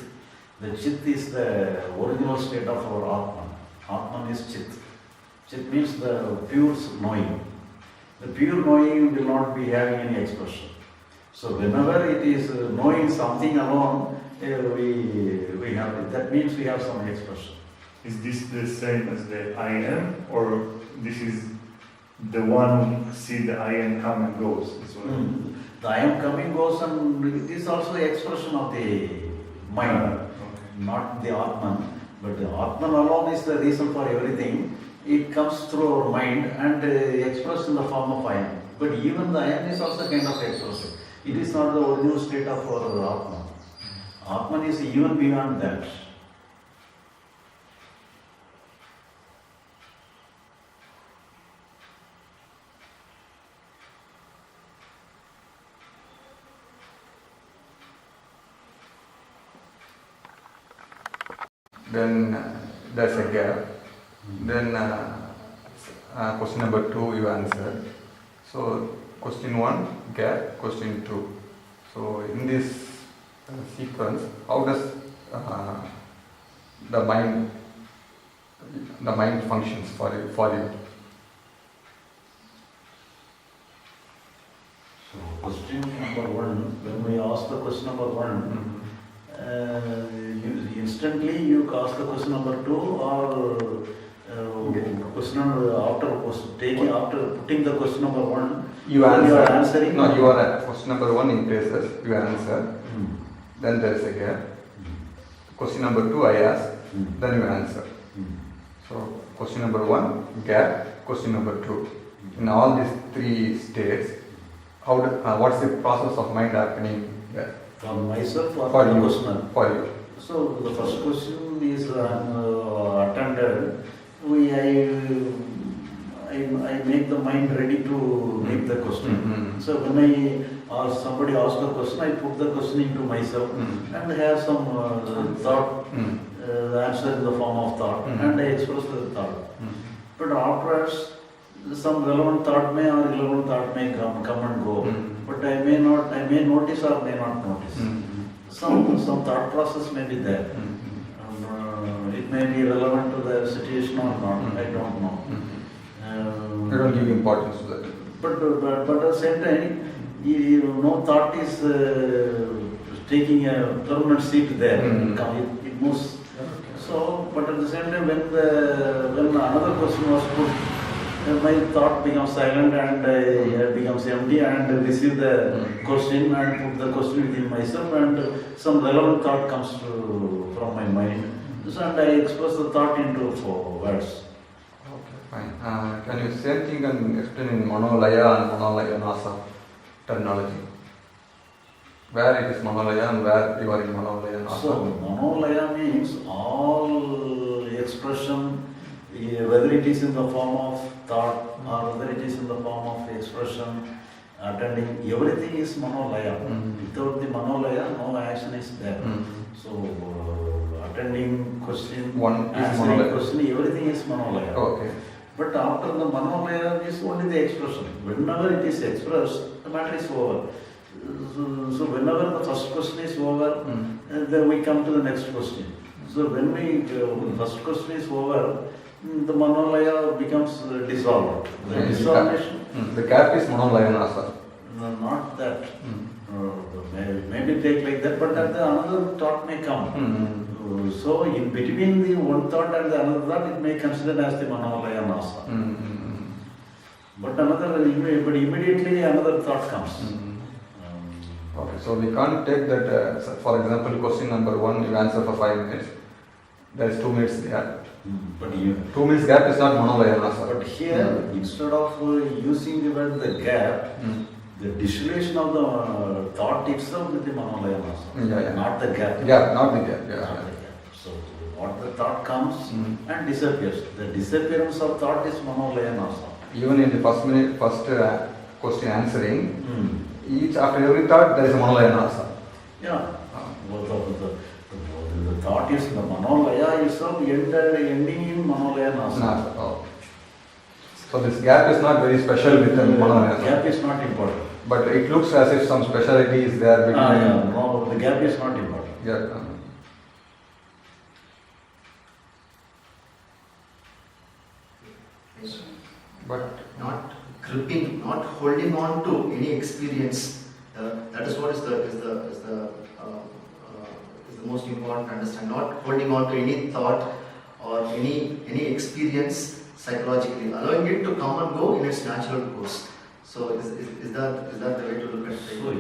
The chit is the original state of our Atman. Atman is chit. Chit means the pure knowing. The pure knowing will not be having any expression. So whenever it is knowing something alone, we have, that means we have some expression. Is this the same as the I am, or this is the one see the I am come and goes? The I am coming goes, and it is also the expression of the mind, not the Atman. But the Atman alone is the reason for everything. It comes through our mind and expressed in the form of I am. But even the I am is also kind of expression. It is not the original state of our Atman. Atman is even beyond that. Then there's a gap. Then question number 2 you answered. So question 1 gap, question 2. So in this sequence, how does the mind functions for you? So question number 1, when we ask the question number 1, instantly you ask the question number 2, or question after putting the question number 1, you answer. You are answering? No, you are at question number 1 in places, you answer. Then there is a gap. Question number 2 I ask, then you answer. So question number 1 gap, question number 2. In all these 3 states, what's the process of mind happening there? For myself or For the you. questioner? For you. So the first question is attended. I make the mind ready to make the question. So when somebody asks the question, I put the question into myself and have some thought, the answer in the form of thought, and I express the thought. But afterwards, some relevant thought may or irrelevant thought may come and go. But I may notice or may not notice. Some thought process may be there. It may be relevant to the situation or not. I don't know. You don't give importance to that. But at the same time, no thought is taking a permanent seat there. It moves. So, but at the same time, when another question was put, my thought becomes silent and becomes empty, and receive the question and put the question within myself, and some relevant thought comes from my mind. So, and I express the thought into 4 words. Okay, fine. Can you same thing and explain in Manolaya and Manolaya Nasa terminology? Where it is Manolaya and where you are in Manolaya Nasa? So, Manolaya means all expression, whether it is in the form of thought or whether it is in the form of expression, attending, everything is Manolaya. Without the Manolaya, no action is there. So, attending question, answering question, everything is Manolaya. Okay. But after the Manolaya is only the expression. Whenever it is expressed, the matter is over. So whenever the first question is over, then we come to the next question. So when the first question is over, the Manolaya becomes dissolved. The dissolution. The gap is Manolaya Nasa. No, not that. Maybe take like that, but then another thought may come. So in between the one thought and the another thought, it may consider as the Manolaya Nasa. But immediately another thought comes. Okay, so we can't take that, for example, question number 1, you answer for 5 minutes. There is 2 minutes gap. But 2 minutes gap is not Manolaya Nasa. But here, instead of using the word the gap, the dissolution of the thought itself is the Manolaya Nasa. Not the gap. Not the gap. Not the gap. So what the thought comes and disappears. The disappearance of thought is Manolaya Nasa. Even in the first question answering, after every thought there is a Manolaya Nasa. Yeah. The thought is the Manolaya itself ending in Manolaya Nasa. So this gap is not very special with the Manolaya Nasa. Gap is not important. But it looks as if some speciality is there between. No, the gap is not important. But not gripping, not holding on to any experience. That is what is the most important to understand. Not holding on to any thought or any experience psychologically, allowing it to come and go in its natural course. So is that the way to look at it? So,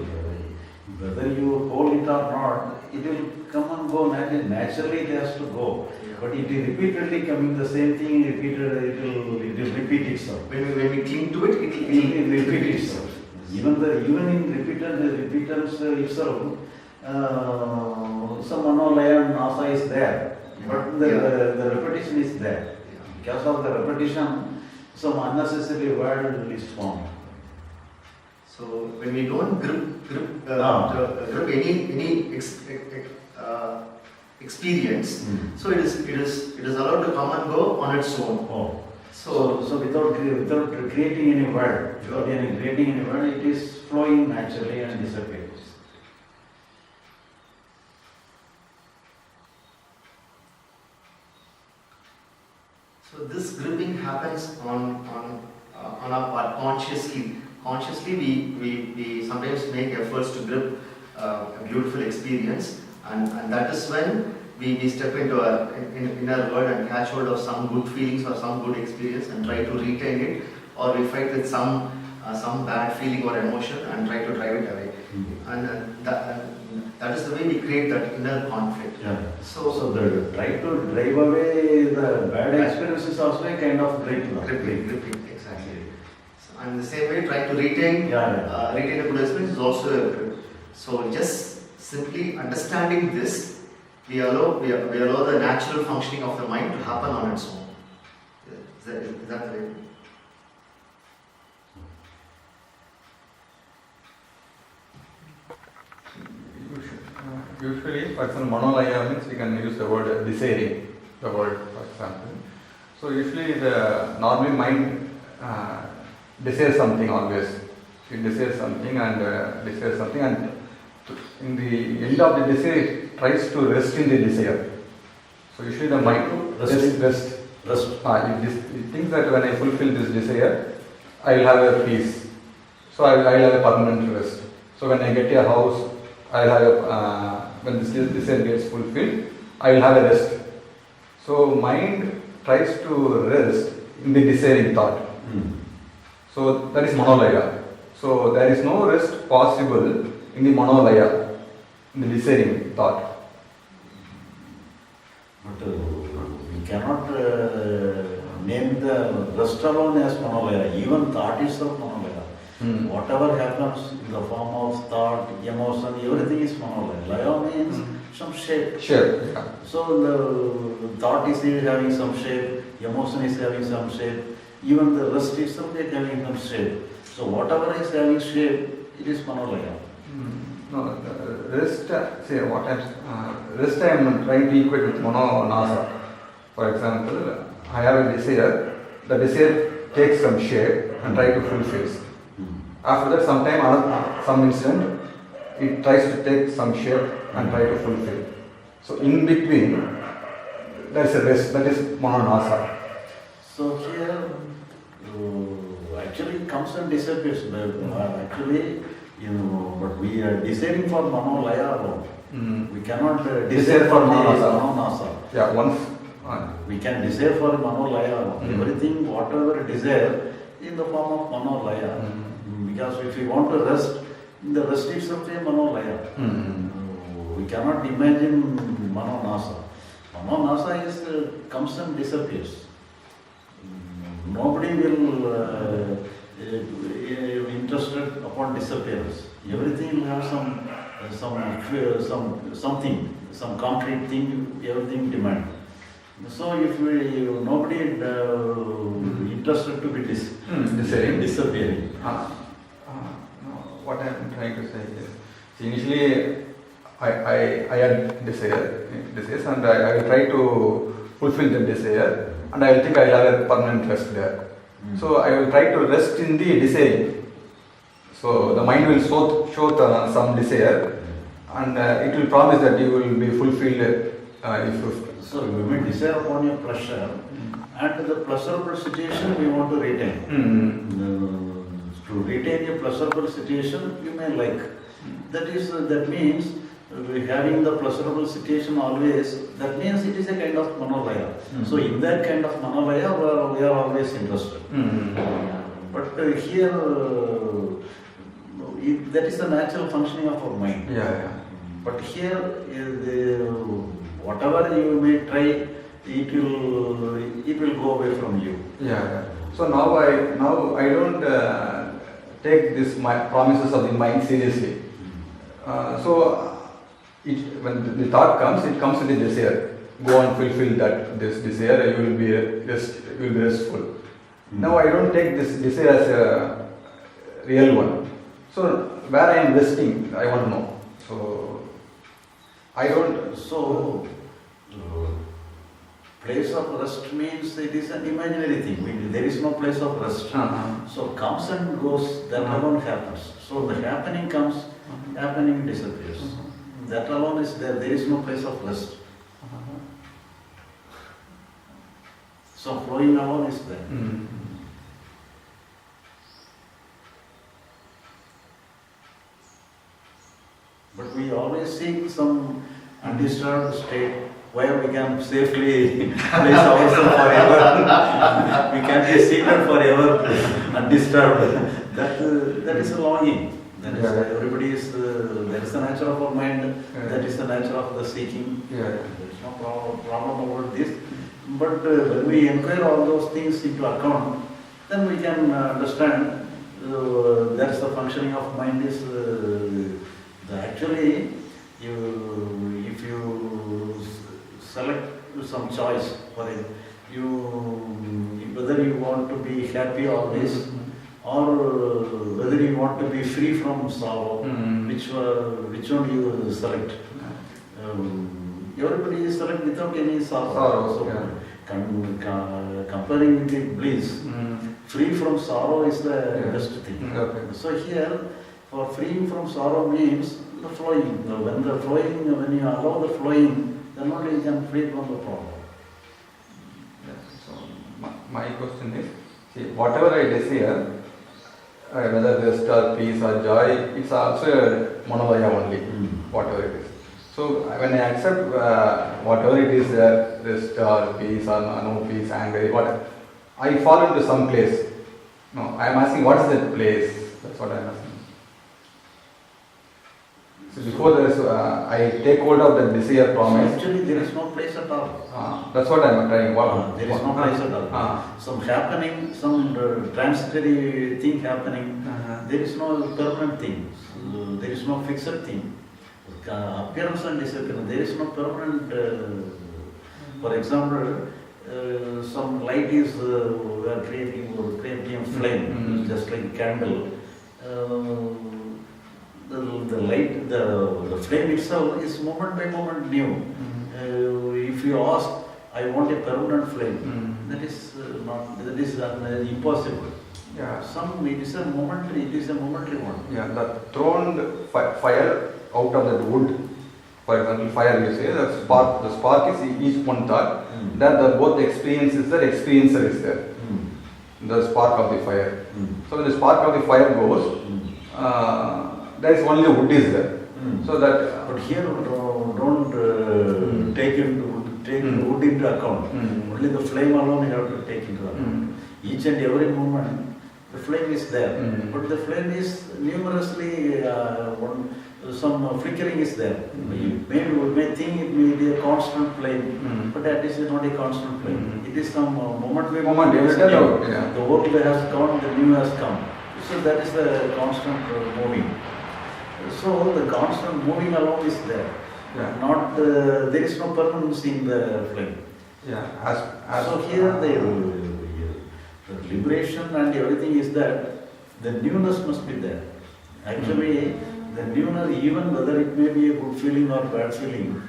whether you hold it or not, it will come and go naturally. It has to go. But it is repeatedly coming the same thing. It will repeat itself. When we cling to it, it will repeat itself. Even in repeatance itself, some Manolaya Nasa is there, but the repetition is there. Because of the repetition, some unnecessary word is formed. So when we don't grip any experience, so it is allowed to come and go on its own. So without creating any word, it is flowing naturally and disappears. So this gripping happens on our part consciously. Consciously, we sometimes make efforts to grip a beautiful experience, and that is when we step into our inner world and catch hold of some good feelings or some good experience and try to retain it, or we fight with some bad feeling or emotion and try to drive it away. And that is the way we create that inner conflict. So the try to drive away the bad experience is also a kind of gripping, exactly. And the same way, trying to retain a good experience is also a grip. So just simply understanding this, we allow the natural functioning of the mind to happen on its own. Is that the way? for example, Manolaya means we can use the word desiring, the word, for example. So usually the normally mind desires something always. It desires something and in the end of the desire it tries to rest in the desire. So usually the mind rest. It thinks that when I fulfill this desire, I will have a peace. So I will have a permanent rest. So when I get a house, I will have when this desire gets fulfilled, I will have a rest. So mind tries to rest in the desiring thought. So that is Manolaya. So there is no rest possible in the Manolaya, in the desiring thought. But we cannot name the rest alone as Manolaya. Even thought itself Manolaya. Whatever happens in the form of thought, emotion, everything is Manolaya. Laya means some shape. Yeah. So the thought is having some shape, emotion is having some shape, even the rest itself is having some shape. So whatever is having shape, it is Manolaya. No, rest. See what rest I am trying to equate with Manonasa. For example, I have a desire. The desire takes some shape and try to fulfill. After that, some instant, it tries to take some shape and try to fulfill. So in between, there is a rest. That is Manonasa. So here, actually comes and disappears. Actually, but we are desiring for Manolaya alone. We cannot desire for Manonasa. Yeah, once. We can desire for Manolaya. Everything, whatever desire, in the form of Manolaya. Because if we want to rest, the rest itself is Manolaya. We cannot imagine Manonasa. Manonasa is comes and disappears. Nobody will interested upon disappearance. Everything will have something, some concrete thing. Everything demand. So if nobody interested to be disappearing. What I am trying to say is, initially I had desires and I will try to fulfill the desire and I will think I will have a permanent rest there. So I will try to rest in the desiring. So the mind will show some desire and it will promise that you will be fulfilled So we may desire upon your pleasure and the pleasurable situation we want to retain. To retain a pleasurable situation, you may like. That means having the pleasurable situation always, that means it is a kind of Manolaya. So in that kind of Manolaya, we are always interested. But here, that is the natural functioning of our mind. But here, whatever you may try, it will go away from you. So now I don't take this promises of the mind seriously. So when the thought comes, it comes with the desire. Go and fulfill this desire. You will be restful. Now I don't take this desire as a real one. So where I am resting, I want to know. So I don't. So place of rest means it is an imaginary thing. There is no place of rest. So comes and goes, that alone happens. So the happening comes, happening disappears. That alone is there. There is no place of rest. So flowing alone is there. But we always seek some undisturbed state where we can safely place ourselves forever. We can be seated forever, undisturbed. That is a longing. That is everybody is. That is the nature of our mind. That is the nature of the seeking. There is no problem about this. But when we inquire all those things into account, then we can understand that's the functioning of mind is actually if you select some choice for it, whether you want to be happy always or whether you want to be free from sorrow, which one you select. Everybody is select without any sorrow. Sorrow, So, yeah. comparing with the bliss, free from sorrow is the Yeah. best thing. Okay. So here, for freeing from sorrow means the flowing. When you allow the flowing, then only you can free from the problem. Yeah. So my question is, see, whatever I desire, whether rest or peace or joy, it's also a monoloya only, whatever it is. So when I accept whatever it is, rest or peace or no peace, anger, whatever, I fall into some place. No, I am asking what is that place? That's what I am asking. So before this, I take hold of the desire promise. Actually, there is no place at all. That's what I am trying. There is no place at all. Some happening, some transitory thing happening. There is no permanent thing. There is no fixed thing. Appearance and disappearance. There is no permanent. For example, some light is we are creating a flame, just like a candle. The light, the flame itself is moment by moment new. If you ask, I want a permanent flame, that is impossible. Yeah. It is a momentary one. Yeah, the thrown fire out of that wood, for example, fire you say, the spark is each one thought, that both the experience is there, experiencer is there, the spark of the fire. So when the spark of the fire goes, there is only wood is there. So that. But here don't take wood into account. Only the flame alone you have to take into account. Each and every moment, the flame is there. But the flame is numerously, some flickering is there. You may think it may be a constant flame, but that is not a constant flame. It is some moment by moment. Yeah. The old has come, the new has come. So that is the constant moving. So the constant moving along is there. Yeah. Not there is no permanence in the flame. Yeah. So here the liberation and everything is that the newness must be there. Actually, the newness, even whether it may be a good feeling or bad feeling,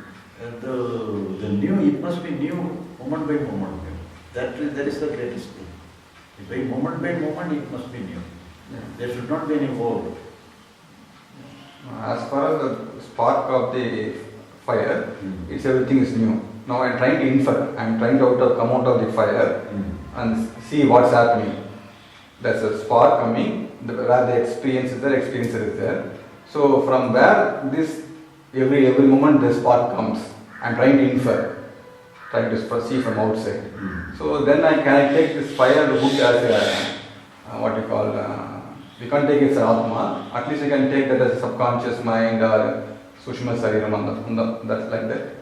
the new, it must be new moment by moment. That is the greatest thing. By moment, it must be new. Yeah. There should not be any old. As far as the spark of the fire, it's everything is new. Now I am trying to infer, I am trying to come out of the fire and see what's happening. There's a spark coming, where the experience is there, experiencer is there. So from where this, every moment the spark comes, I am trying to infer, trying to see from outside. So then I take this fire wood as a, what you call, we can't take it as an Atma, at least you can take that as a subconscious mind or Sushma Sariram, that's like that.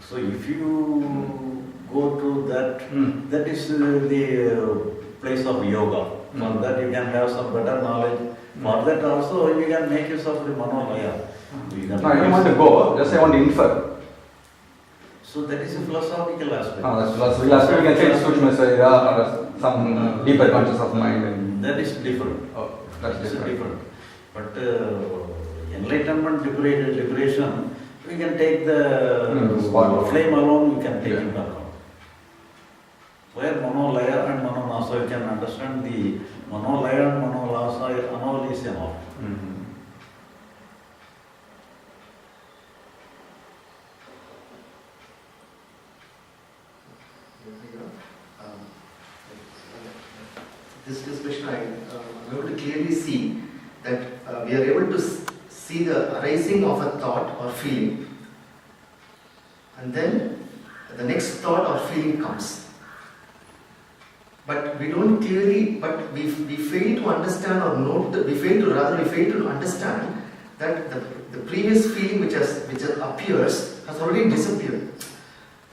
So if you go to that, that is the place of yoga. For that you can have some better knowledge. For that also you can make use of the Manolaya. No, I don't want to go, just I want to infer. So that is a philosophical aspect. That's philosophical aspect, we can say Sushma Sarira or some deeper conscious of mind. That is different. Oh, that's It's different. But enlightenment, liberation, we can take the flame alone, we can take it account. Where Manolaya and Manonasa, you can understand the Manolaya and Manolasa, Anol is enough. This discussion, I'm able to clearly see that we are able to see the arising of a thought or feeling, and then the next thought or feeling comes. But we don't clearly, but we fail to understand or note, we fail to understand that the previous feeling which appears has already disappeared.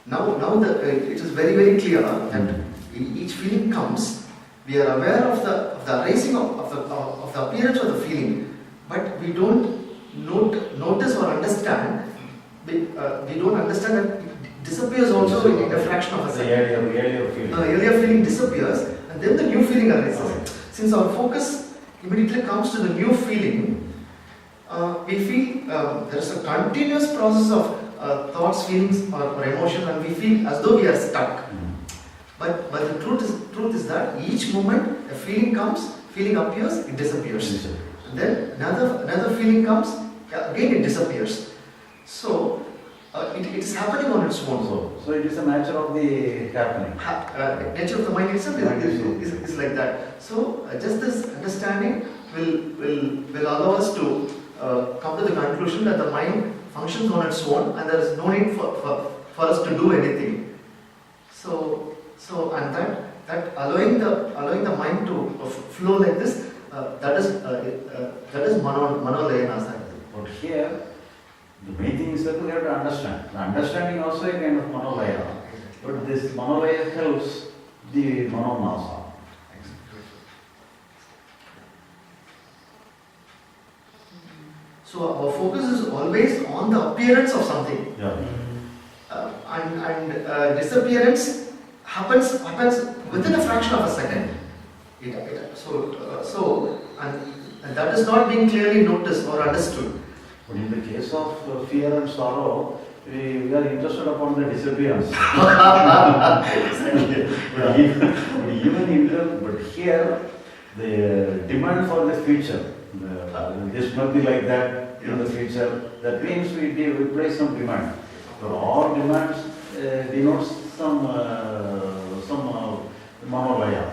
Now it is very, very clear that each feeling comes. We are aware of the arising of the appearance of the feeling, but we don't notice or understand. We don't understand that it disappears also in a fraction of a second. The earlier feeling disappears, and then the new feeling arises. Since our focus immediately comes to the new feeling, we feel there is a continuous process of thoughts, feelings, or emotions, and we feel as though we are stuck. But the truth is that each moment a feeling comes, feeling appears, it disappears. And then another feeling comes, again it disappears. So it is happening on its own. So it is the nature of the happening. Nature of the mind itself is like that. So just this understanding will allow us to come to the conclusion that the mind functions on its own, and there is no need for us to do anything. So and that allowing the mind to flow like this, that is manolayana. But here, the main thing is that we have to understand. The understanding also a kind of manolaya. But this manolaya helps the manonasa. So our focus is always on the appearance of something. Yeah. And disappearance happens within a fraction of a second. And that is not being clearly noticed or understood. But in the case of fear and sorrow, we are interested upon the disappearance. But here, the demand for the future, this must be like that in the future. That means we place some demand. So all demands denotes some manolaya.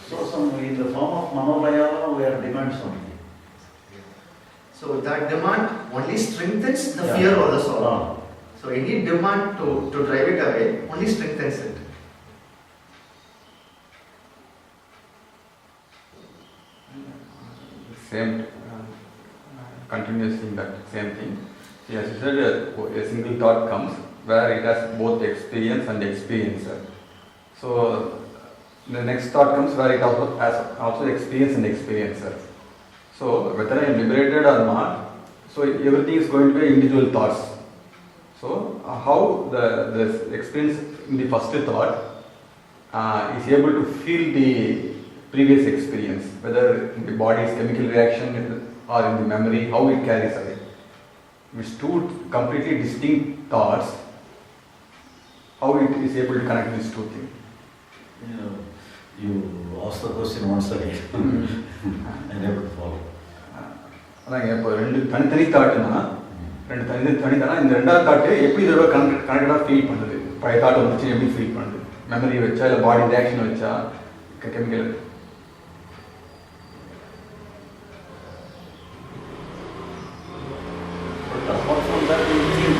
So in the form of manolaya, we are demand something. So that demand only strengthens the fear or the sorrow. So any demand to drive it away only strengthens it. Same, continuously that same thing. As you said, a single thought comes where it has both experience and experiencer. So the next thought comes where it also has experience and experiencer. So whether I am liberated or not, so everything is going to be individual thoughts. So how the experience in the first thought is able to feel the previous experience, whether in the body's chemical reaction or in the memory, how it carries away. With two completely distinct thoughts, how it is able to connect these two things. You ask the question once again. I never follow. அதாங்க இப்போ ரெண்டு தனித்தனி தாட்டுனா தனித்தனா இந்த ரெண்டாவது thought எப்படி இதோட கனெக்டடாக feel பண்ணுது, பழைய தாட்டு வந்துச்சு எப்படி ஃபீல் பண்ணுது, மெமரி வச்சா இல்லை பாடி ரியாக்ஷன் வச்சா chemical. Apart from that, we think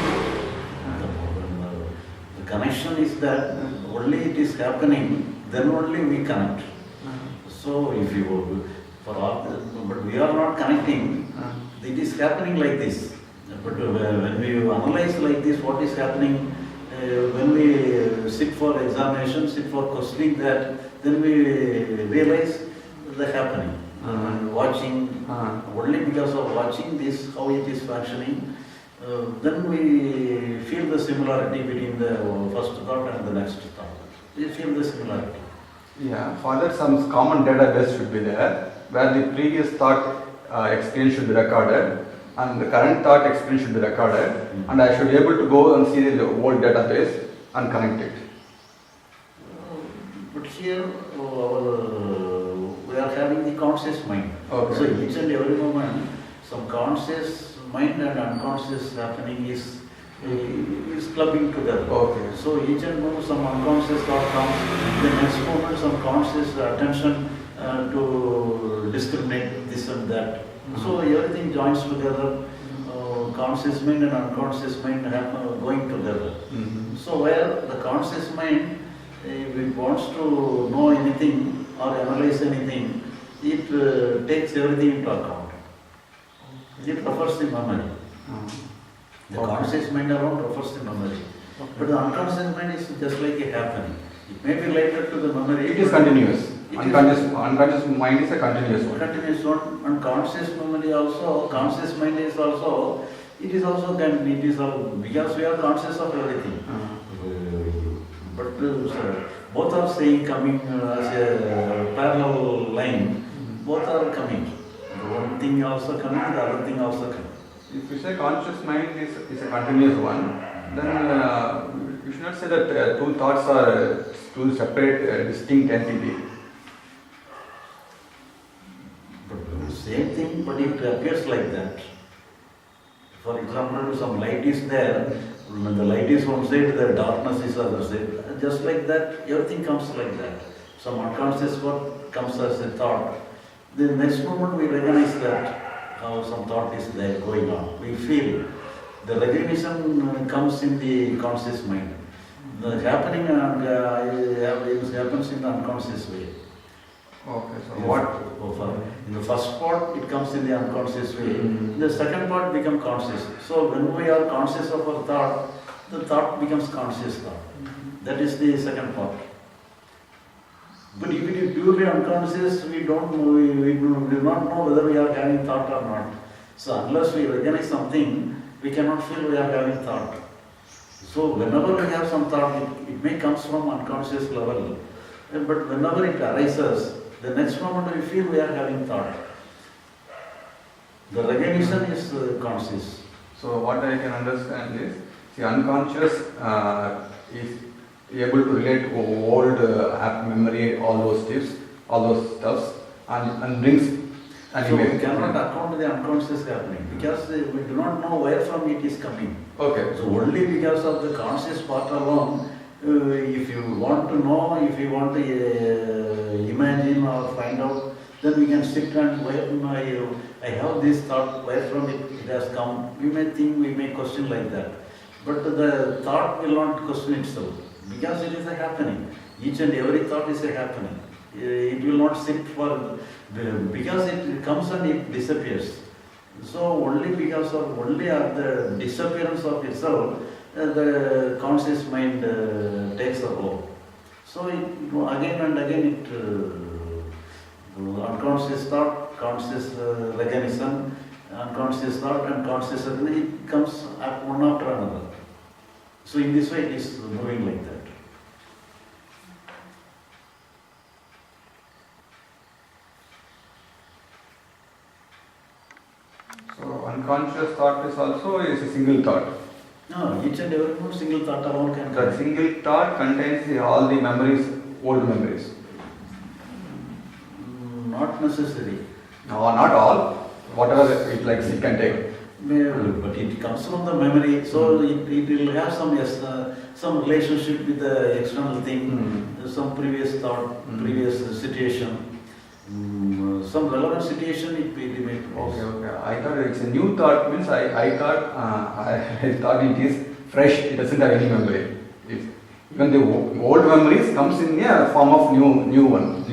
the connection is that only it is happening, then only we connect. So if you but we are not connecting, it is happening like this. But when we analyze like this, what is happening, when we sit for examination, sit for questioning that, then we realize the happening. Watching, only because of watching this, how it is functioning, then we feel the similarity between the first thought and the next thought. We feel the similarity. Yeah, for that some common database should be there, where the previous thought experience should be recorded and the current thought experience should be recorded, and I should be able to go and see the old database and connect it. But here we are having the conscious mind. Okay. So each and every moment, some conscious mind and unconscious happening is clubbing together. Okay. So each and moment some unconscious thought comes, the next moment some conscious attention to discriminate this and that. So everything joins together, conscious mind and unconscious mind going together. So where the conscious mind, if it wants to know anything or analyze anything, it takes everything into account. It refers the memory. The conscious mind alone refers the memory. But the unconscious mind is just like a happening. It may be related to the memory. It is continuous. Unconscious mind is a continuous one. Continuous one. And conscious memory also, conscious mind is also, it is also, because we are conscious of everything. But both are saying coming as a parallel line, both are coming. The one thing also coming, the other thing also coming. If you say conscious mind is a continuous one, Then you should not say that two thoughts are two separate, distinct entities. But same thing, but it appears like that. For example, some light is there, when the light is one side, the darkness is other side. Just like that, everything comes like that. Some unconscious word comes as a thought. The next moment we recognize that how some thought is there going on. We feel the recognition comes in the conscious mind. The happening happens in the unconscious way. Okay, so In the first part, it comes in the unconscious way. In the second part, become conscious. So when we are conscious of our thought, the thought becomes conscious thought. That is the second part. But if it is purely unconscious, we do not know whether we are having thought or not. So unless we recognize something, we cannot feel we are having thought. So whenever we have some thought, it may come from unconscious level. But whenever it arises, the next moment we feel we are having thought. The recognition is conscious. So what I can understand is, the unconscious is able to relate to old memory, all those tips, all those stuffs, and brings So we cannot account the unconscious happening because we do not know where from it is coming. Okay. So only because of the conscious part alone, if you want to know, if you want to imagine or find out, then we can sit and where I have this thought, where from it has come. We may think, we may question like that. But the thought will not question itself because it is a happening. Each and every thought is a happening. It will not sit for, because it comes and it disappears. So only because of the disappearance of itself, the conscious mind takes the role. So again and again unconscious thought, conscious recognition, unconscious thought and conscious recognition, it comes one after another. So in this way it is moving like that. So unconscious thought is also a single thought. No, each and every one single thought alone can That come. single thought contains all the memories, old memories. Not necessary. No, not all. Whatever it likes, it can take. But it comes from the memory, so it will have some relationship with the external thing, some previous thought, previous situation, some relevant situation it may Okay, okay. I thought it's a new thought, means I thought it is fresh, it doesn't have any memory. Even the old memories comes in a form of new one.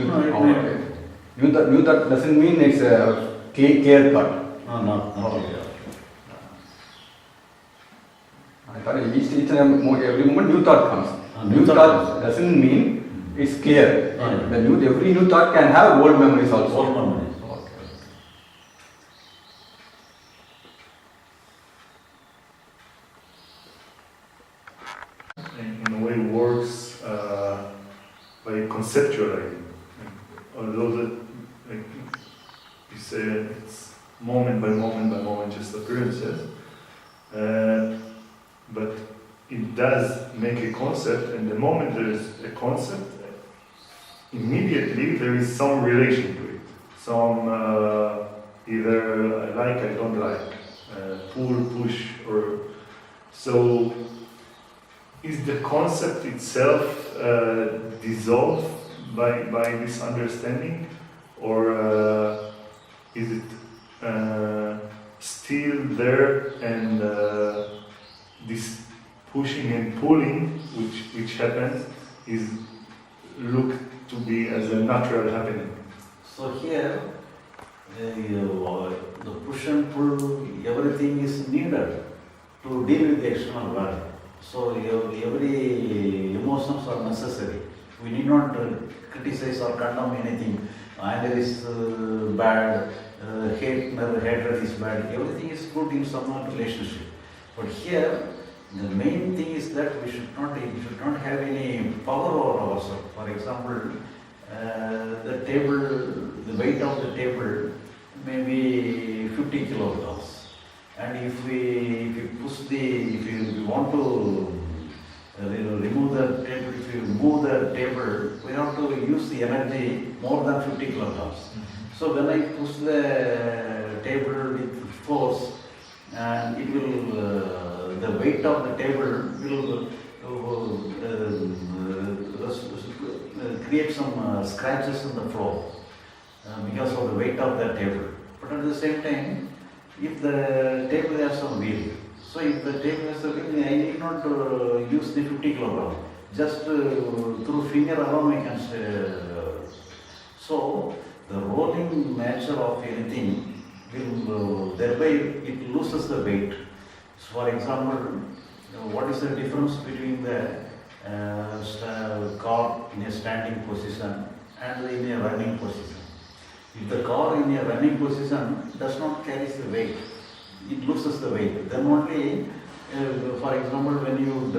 New thought doesn't mean it's a clear thought. No. I thought each and every moment new thought comes. New thought doesn't mean it's clear. Every new thought can have old memories also. Old memories. In a way works by conceptualizing. Although that, like you say, it's moment by moment, just appearances. But it does make a concept, and the moment there is a concept, immediately there is some relation to it. Some either I like, I don't like, pull, push, or so. Is the concept itself dissolved by this understanding, or is it still there, and this pushing and pulling which happens is looked to be as a natural happening? So here, the push and pull, everything is needed to deal with the external world. So every emotions are necessary. We need not criticize or condemn anything. Anger is bad, hatred is bad. Everything is good in some relationship. But here, the main thing is that we should not have any power over ourselves. For example, the weight of the table may be 50 kilograms. And if we want to remove the table, if you move the table, we have to use the energy more than 50 kilograms. So when I push the table with force, and it will, the weight of the table will create some scratches in the floor because of the weight of the table. But at the same time, if the table has some wheel, so if the table has a wheel, I need not use the 50 kilogram. Just through finger alone I can. So the rolling nature of anything will thereby it loses the weight. So for example, what is the difference between the car in a standing position and in a running position? If the car in a running position does not carry the weight, it loses the weight. Then only, for example, when you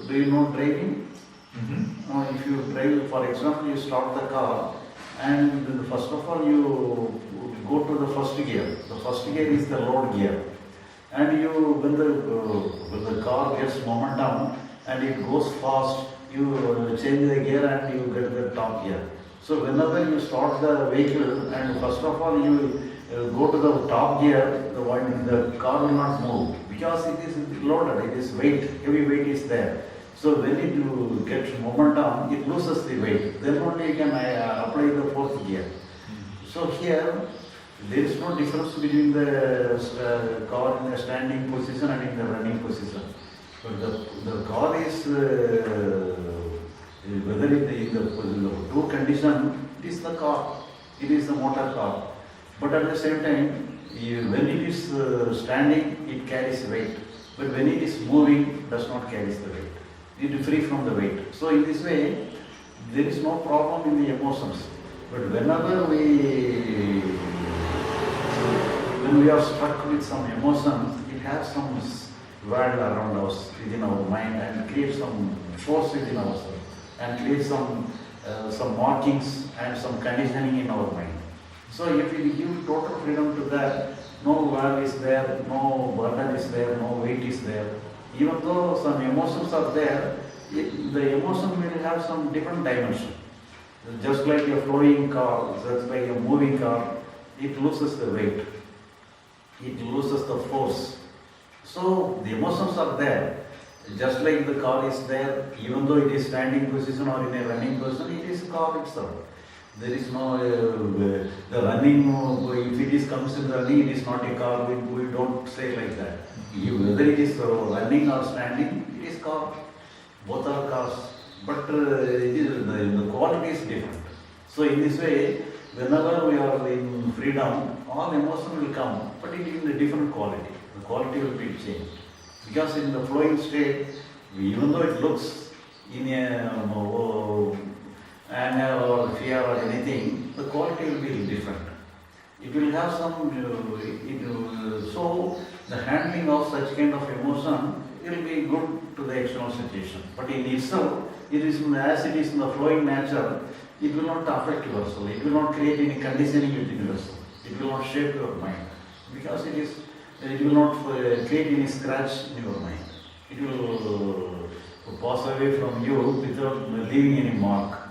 do you know driving? If you drive, for example, you start the car, and first of all you go to the first gear. The first gear is the load gear, and when the car gets momentum and it goes fast, you change the gear and you get the top gear. So whenever you start the vehicle and first of all you go to the top gear, the car will not move because it is loaded, it is weight, heavy weight is there. So when it gets momentum, it loses the weight. Then only you can apply the fourth gear. So here, there is no difference between the car in the standing position and in the running position. But the car is, whether in the true condition, it is the car, it is the motor car. But at the same time, when it is standing, it carries weight. But when it is moving, it does not carry the weight. It is free from the weight. So in this way, there is no problem in the emotions. But whenever when we are struck with some emotions, it has some world around us, within our mind, and creates some force within ourselves, and creates some markings and some conditioning in our mind. So if we give total freedom to that, no world is there, no burden is there, no weight is there. Even though some emotions are there, the emotion will have some different dimension. Just like a flowing car, just like a moving car, it loses the weight, it loses the force. So the emotions are there. Just like the car is there, even though it is standing position or in a running position, it is car itself. There is no, the running, if it is comes in running, it is not a car, we don't say like that. Whether it is running or standing, it is car. Both are cars. But the quality is different. So in this way, whenever we are in freedom, all emotion will come, but it is in a different quality. The quality will be changed. Because in the flowing state, even though it looks in a anger or fear or anything, the quality will be different. It will have some, so the handling of such kind of emotion will be good to the external situation. But in itself, it is as it is in the flowing nature, it will not affect your soul. It will not create any conditioning within your soul. It will not shape your mind. Because it will not create any scratch in your mind. It will pass away from you without leaving any mark.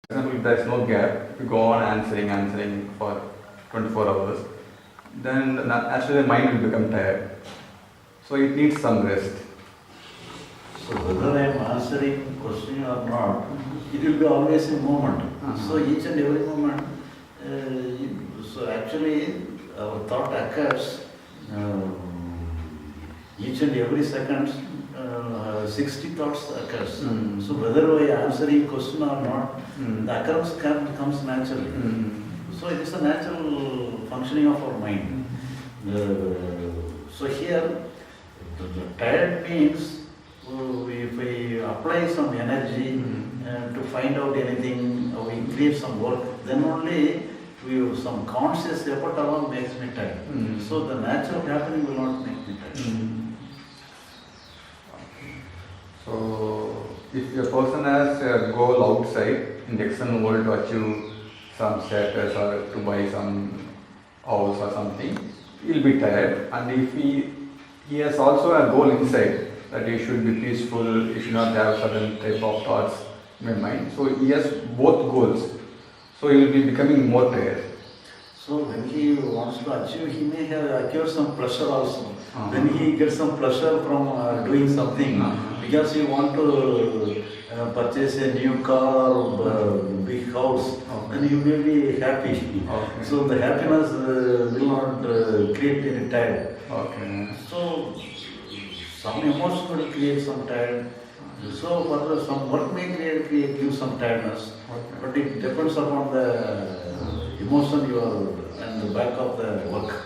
For example, if there is no gap, you go on answering for 24 hours, then actually the mind will become tired. So it needs some rest. So whether I am answering question or not, it will be always a moment. So each and every moment, so actually our thought occurs each and every second, 60 thoughts occurs. So whether I answering question or not, the occurrence comes naturally. So it is a natural functioning of our mind. So here, the tired means if we apply some energy to find out anything, we create some work, then only some conscious effort alone makes me tired. So the natural happening will not make me tired. So if a person has a goal outside in the external world to achieve some status or to buy some house or something, he will be tired. And if he has also a goal inside, that he should be peaceful, he should not have certain type of thoughts in my mind. So he has both goals. So he will be becoming more tired. So when he wants to achieve, he may have acquired some pleasure also. Then he gets some pleasure from doing something because he want to purchase a new car or big house. Then he may be happy. So the happiness will not create any tired. So some emotion will create some tired. So further some work may give some tiredness. But it depends upon the emotion you are and the back of the work.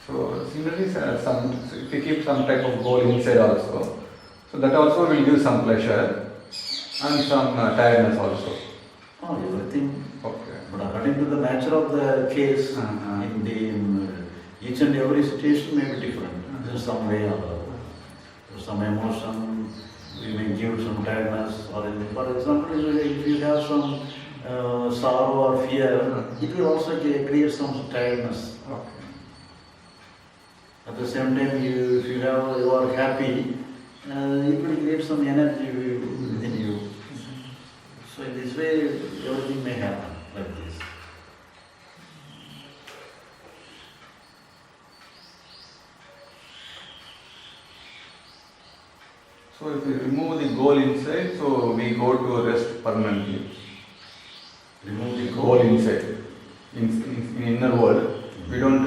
So similarly, if you keep some type of goal inside also, so that also will give some pleasure and some tiredness also. Everything. But according to the nature of the case, in each and every situation may be different. In some way or other. Some emotion, we may give some tiredness, or for example, if you have some sorrow or fear, it will also create some tiredness. At the same time, if you are happy, it will create some energy within you. So in this way, everything may happen like this. So if we remove the goal inside, so we go to rest permanently. Remove the Goal inside. In inner world, we don't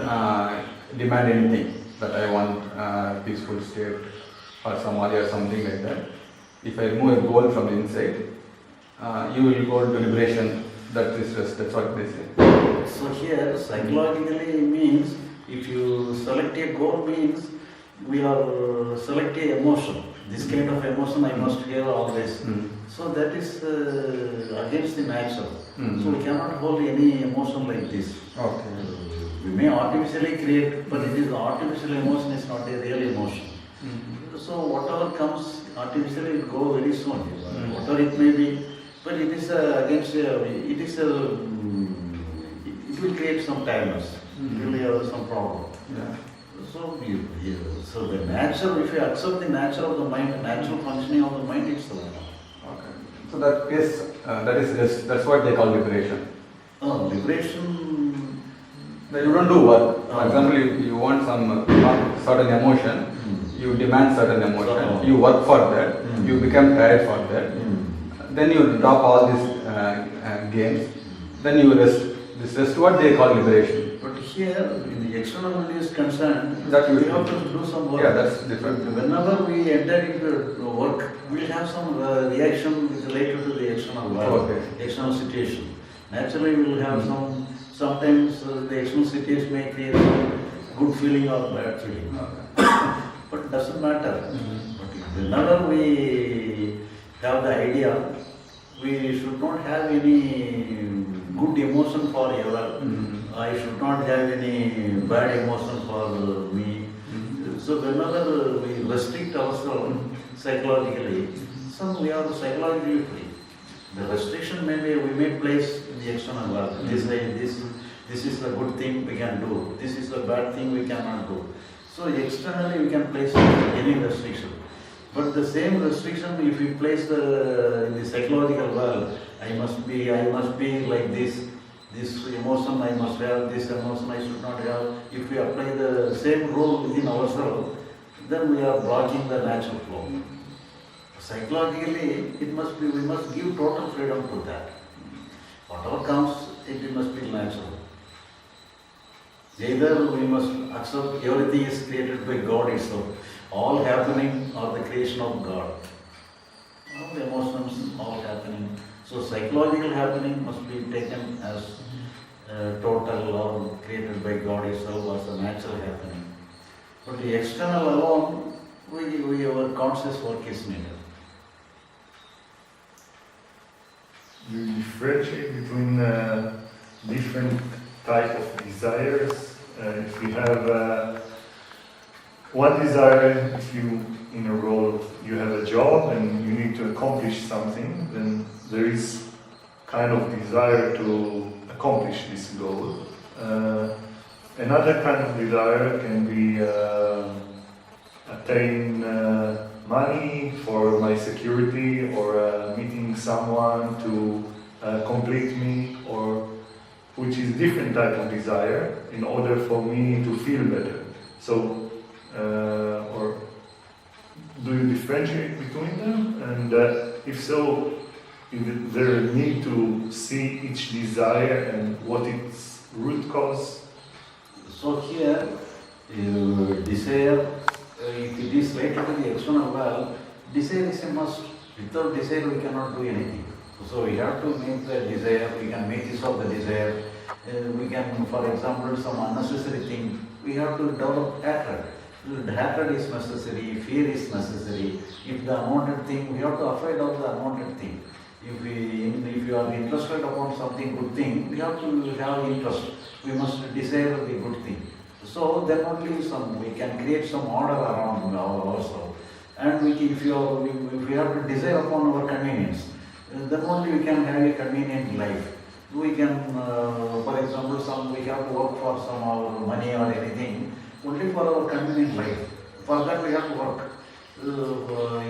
demand anything that I want peaceful state or samadhi or something like that. If I remove a goal from the inside, you will go to liberation. That is rest. That's what they say. So here, psychologically means, if you select a goal means, we are selecting emotion. This kind of emotion I must have always. So that is against the nature. So we cannot hold any emotion like this. We may artificially create, but it is artificial emotion is not a real emotion. So whatever comes artificially, it go very soon. Whatever it may be, but it is against. It will create some tiredness. It will have some problem. So the nature, if you accept the nature of the mind, the natural functioning of the mind, it's the one. So that is rest. That's what they call liberation. Liberation. You don't do work. For example, you want some certain emotion, you demand certain emotion, you work for that, you become tired for that, then you drop all these games, then you rest. This rest what they call liberation. But here, in the external world is concerned, that we have to do some work. Yeah, that's different. Whenever we enter into work, we will have some reaction related to the external world, external situation. Naturally, we will have sometimes the external situation may create some good feeling or bad feeling. But it doesn't matter. But whenever we have the idea, we should not have any good emotion forever. I should not have any bad emotion for me. So whenever we restrict ourselves psychologically, we are psychologically free. The restriction we may place in the external world. This is a good thing we can do. This is a bad thing we cannot do. So externally we can place any restriction. But the same restriction, if we place in the psychological world, I must be like this emotion I must have, this emotion I should not have. If we apply the same rule within ourselves, then we are blocking the natural flow. Psychologically, we must give total freedom to that. Whatever comes, it must be natural. Either we must accept everything is created by God itself. All happening are the creation of God. All the emotions, all happening. So psychological happening must be taken as total or created by God itself as a natural happening. But the external alone, our conscious work is needed. You differentiate between different type of desires. If you have one desire, if you in a role, you have a job and you need to accomplish something, then there is kind of desire to accomplish this goal. Another kind of desire can be attain money for my security, or meeting someone to complete me, or which is different type of desire in order for me to feel better. So, or do you differentiate between them? And if so, is there a need to see each desire and what its root cause? So here, desire, if it is related to the external world, desire is a must. Without desire, we cannot do anything. So we have to make the desire, we can make use of the desire. We can, for example, some unnecessary thing, we have to develop hatred. Hatred is necessary, fear is necessary. If the unwanted thing, we have to avoid of the unwanted thing. If you are interested upon something good thing, we have to have interest. We must desire the good thing. So then only we can create some order around ourselves. And if we have to desire upon our convenience, then only we can have a convenient life. We can, for example, we have to work for some our money or anything, only for our convenient life. For that we have to work.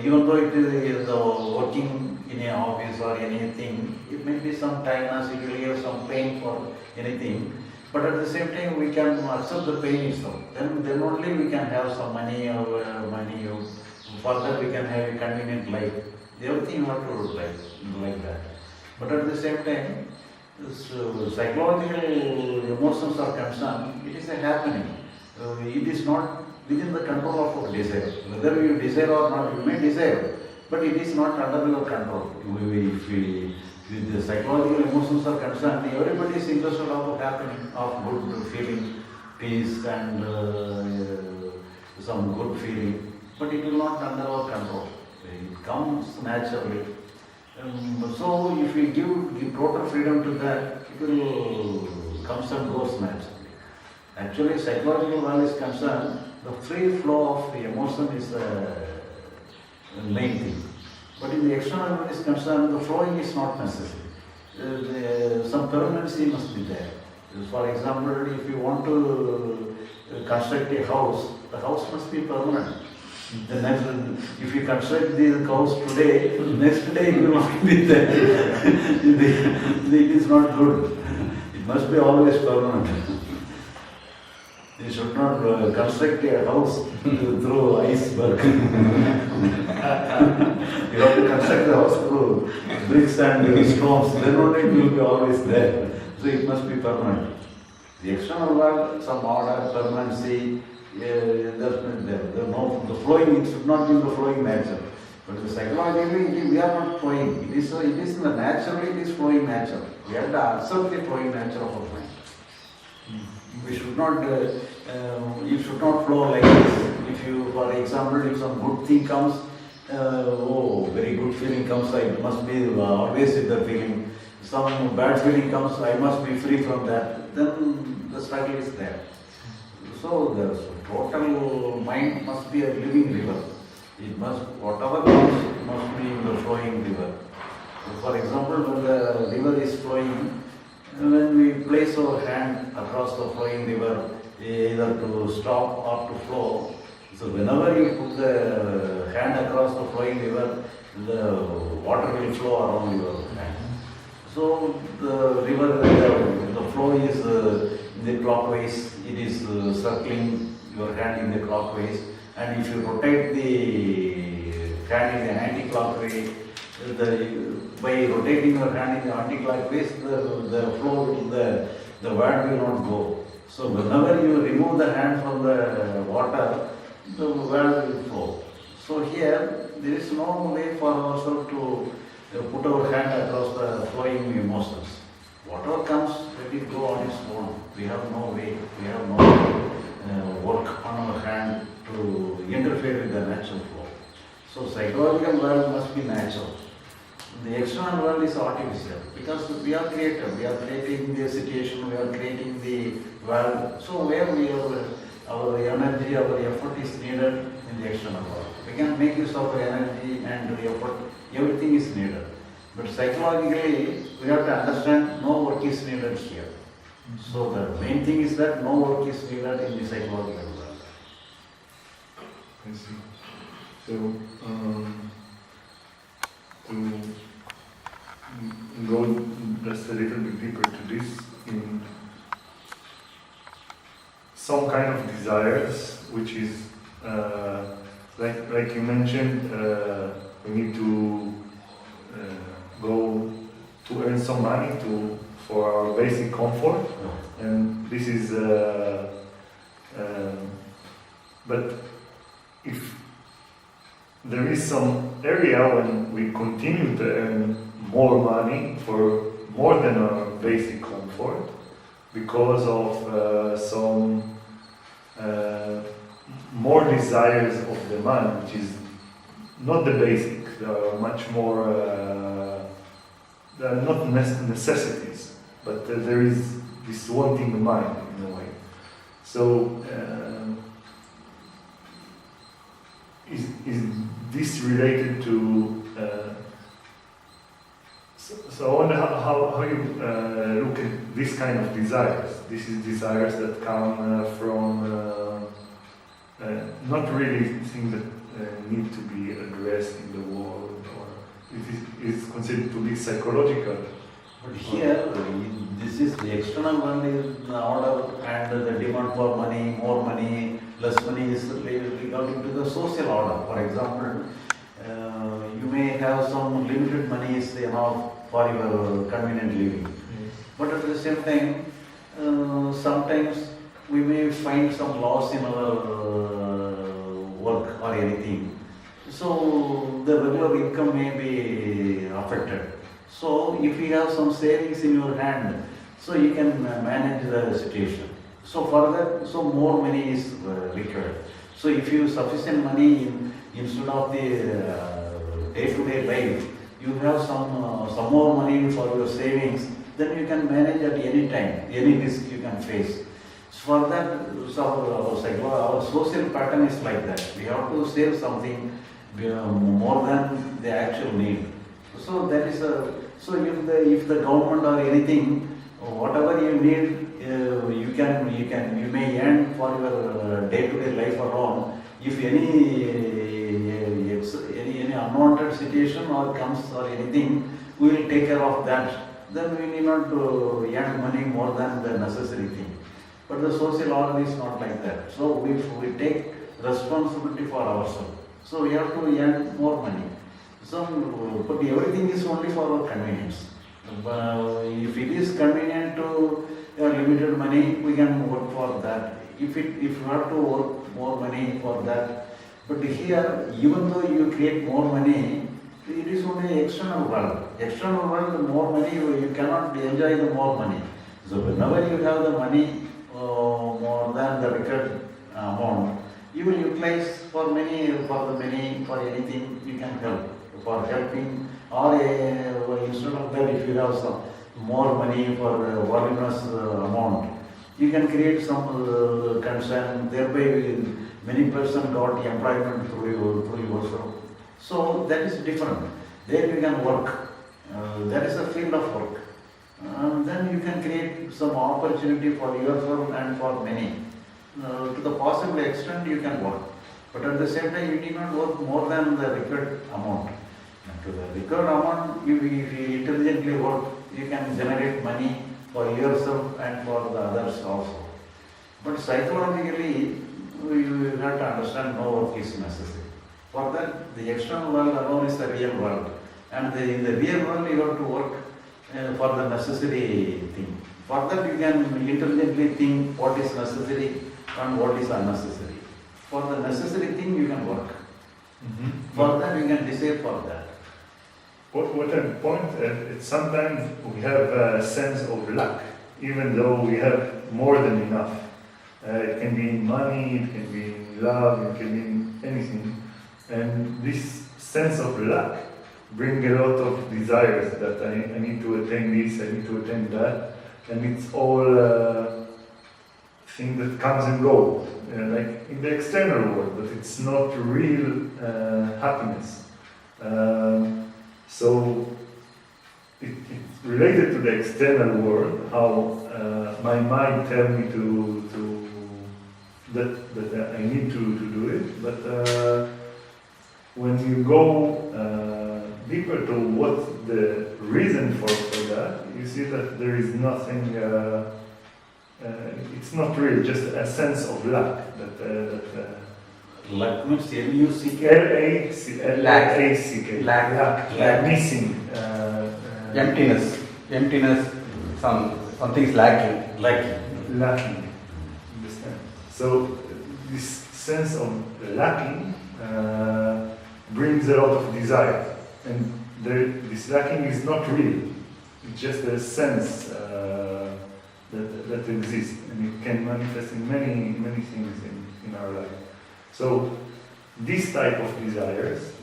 Even though it is working in an office or anything, it may be some tiredness, it will give some pain for anything. But at the same time, we can accept the pain itself. Then only we can have some money or for that we can have a convenient life. Everything you have to like that. But at the same time, psychological emotions are concerned, it is a happening. It is not within the control of our desire. Whether you desire or not, you may desire, but it is not under your control. If the psychological emotions are concerned, everybody is interested of happening, of good feeling, peace and some good feeling, but it will not under our control. It comes naturally. So if we give total freedom to that, it will comes and goes naturally. Actually, psychological world is concerned, the free flow of the emotion is the main thing. But in the external world is concerned, the flowing is not necessary. Some permanency must be there. For example, if you want to construct a house, the house must be permanent. If you construct the house today, next day it will not be there. It is not good. It must be always permanent. You should not construct a house through iceberg. You have to construct the house through bricks and stones, then only it will be always there. So it must be permanent. The external world, some order, permanency, the flowing, it should not be the flowing nature. But the psychologically, we are not flowing. It is in the naturally, it is flowing nature. We have to accept the flowing nature of our mind. We should not, it should not flow like this. If you, for example, if some good thing comes, very good feeling comes, I must be always with the feeling. Some bad feeling comes, I must be free from that. Then the struggle is there. So the total mind must be a living river. It must, whatever comes, it must be in the flowing river. For example, when the river is flowing, when we place our hand across the flowing river, either to stop or to flow, so whenever you put the hand across the flowing river, the water will flow around your hand. So the river, the flow is in the clockwise, it is circling your hand in the clockwise, and if you rotate the hand in the anti-clockwise, by rotating your hand in the anti-clockwise, the flow will, the word will not go. So whenever you remove the hand from the water, the word will flow. So here, there is no way for ourselves to put our hand across the flowing emotions. Whatever comes, let it go on its own. We have no way, we have no work on our hand to interfere with the natural flow. So psychological world must be natural. The external world is artificial because we are creative. We are creating the situation, we are creating the world. So where our energy, our effort is needed in the external world. We can make use of our energy and the effort. Everything is needed. But psychologically, we have to understand no work is needed here. So the main thing is that no work is needed in the psychological world. I see. So, to go just a little bit deeper to this, in some kind of desires, which is like you mentioned, we need to go to earn some money for our basic comfort, and this is. But if there is some area when we continue to earn more money for more than our basic comfort because of some more desires of the mind, which is not the basic. There are much more. They are not necessities, but there is this wanting mind in a way. So. Is this related to? So I wonder how you look at this kind of desires. This is desires that come from not really things that need to be addressed in the world, or it is considered to be psychological. But here, this is the external one is the order and the demand for money, more money, less money is regarding to the social order. For example, you may have some limited money is enough for your convenient living. Yes. But at the same time, sometimes we may find some loss in our work or anything. So the regular income may be affected. So if you have some savings in your hand, so you can manage the situation. So for that, so more money is required. So if you sufficient money instead of the day-to-day life, you have some more money for your savings, then you can manage at any time, any risk you can face. So for that, so our social pattern is like that. We have to save something more than the actual need. So that is so if the government or anything, whatever you need, you may earn for your day-to-day life alone. If any unwanted situation or comes or anything, we will take care of that. Then we need not to earn money more than the necessary thing. But the social order is not like that. So we take responsibility for ourselves. So we have to earn more money. So, but everything is only for our convenience. If it is convenient to limited money, we can work for that. If you have to work more money for that, but here, even though you create more money, it is only external world. External world, the more money you cannot enjoy the more money. So whenever you have the money more than the required amount, you will utilize for anything you can help. For helping, or instead of that, if you have some more money for voluminous amount, you can create some concern, thereby many persons got employment through yourself. So that is different. There you can work. That is a field of work. Then you can create some opportunity for yourself and for many. To the possible extent you can work. But at the same time, you need not work more than the required amount. And to the required amount, if you intelligently work, you can generate money for yourself and for the others also. But psychologically, you have to understand no work is necessary. For that, the external world alone is the real world. And in the real world, you have to work for the necessary thing. For that, you can intelligently think what is necessary and what is unnecessary. For the necessary thing, you can work. For that, you can decide for that. What I point at is sometimes we have a sense of lack, even though we have more than enough. It can be in money, it can be in love, it can be in anything. And this sense of lack brings a lot of desires that I need to attain this, I need to attain that. And it's all thing that comes and goes, like in the external world, but it's not real happiness. So it's related to the external world, how my mind tells me that I need to do it, but when you go deeper to what's the reason for that, you see that there is nothing, it's not real, just a sense of lack. Lack means L-U-C-K? L-A-C-K. Lack. Missing. Emptiness. Something is lacking. Lacking. Understand? So this sense of lacking brings a lot of desire, and this lacking is not real. It's just a sense that exists, and it can manifest in many things in our life. So this type of desires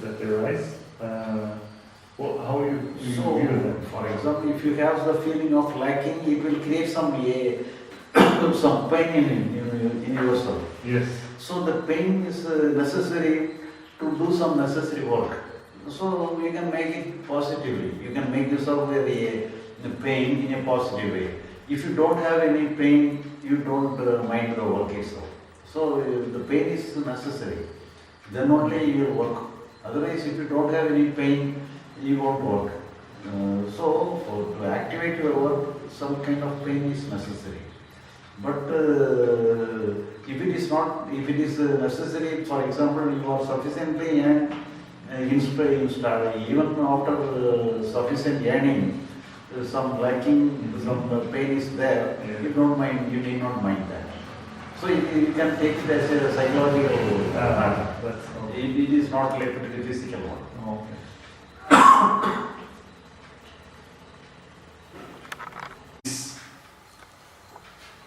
that arise, how you So, view them? for example, if you have the feeling of lacking, it will create some pain in yourself. Yes. So the pain is necessary to do some necessary work. So you can make it positively. You can make yourself the pain in a positive way. If you don't have any pain, you don't mind the work itself. So the pain is necessary. Then only you will work. Otherwise, if you don't have any pain, you won't work. So to activate your work, some kind of pain is necessary. But if it is necessary, for example, you are sufficiently inspired, even after sufficient yearning, some lacking, some pain is there, you don't mind, you need not mind that. So you can take it as a psychological matter. It is not related to the physical one. Okay.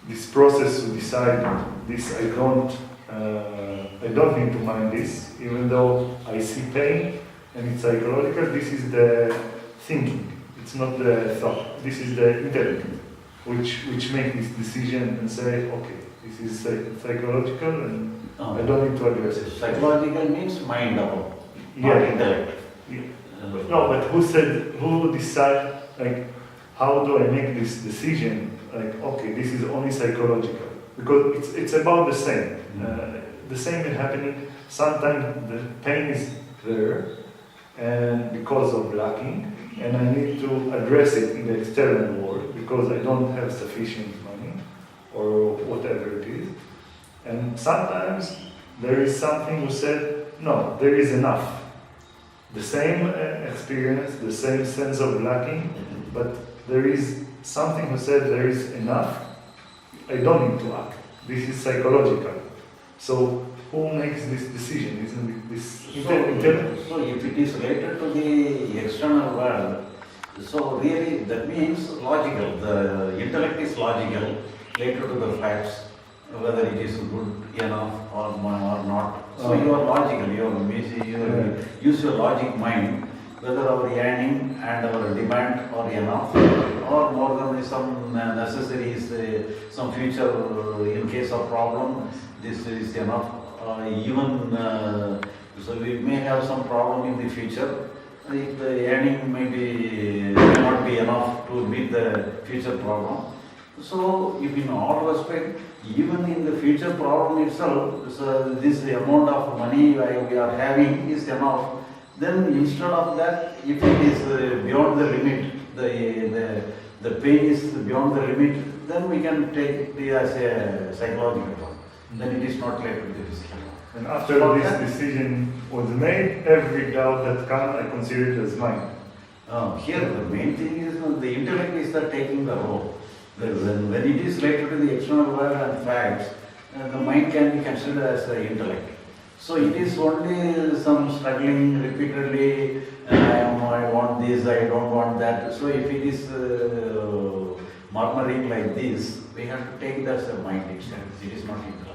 This process to decide this, I don't need to mind this, even though I see pain and it's psychological. This is the thinking. It's not the thought. This is the intellect, which make this decision and say, okay, this is psychological and I don't need to address it. Psychological means mind about, not Yeah. intellect. Yeah. No, but who decide, like, how do I make this decision? Like, okay, this is only psychological. Because it's about the same. The same is happening. Sometimes the pain is there and because of lacking, and I need to address it in the external world because I don't have sufficient money or whatever it is. And sometimes there is something who said, no, there is enough. The same experience, the same sense of lacking, but there is something who said there is enough. I don't need to act. This is psychological. So who makes this decision? Isn't it this intellect? So if it is related to the external world, so really that means logical. The intellect is logical, related to the facts, whether it is good enough or not. So you are logical, you use your logic mind, whether our yearning and our demand are enough, or more than some necessities, some future in case of problem, this is enough. So we may have some problem in the future. If the earning may not be enough to meet the future problem, So, if in all respect, even in the future problem itself, so this amount of money we are having is enough, then instead of that, if it is beyond the limit, the pain is beyond the limit, then we can take it as a psychological one. Then it is not related to the physical one. And after this decision was made, every doubt that comes, I consider it as mine. Here the main thing is the intellect is the taking the role. When it is related to the external world and facts, the mind can be considered as the intellect. So it is only some struggling repeatedly, I want this, I don't want that. So if it is murmuring like this, we have to take that as a mind itself. It is not intellect.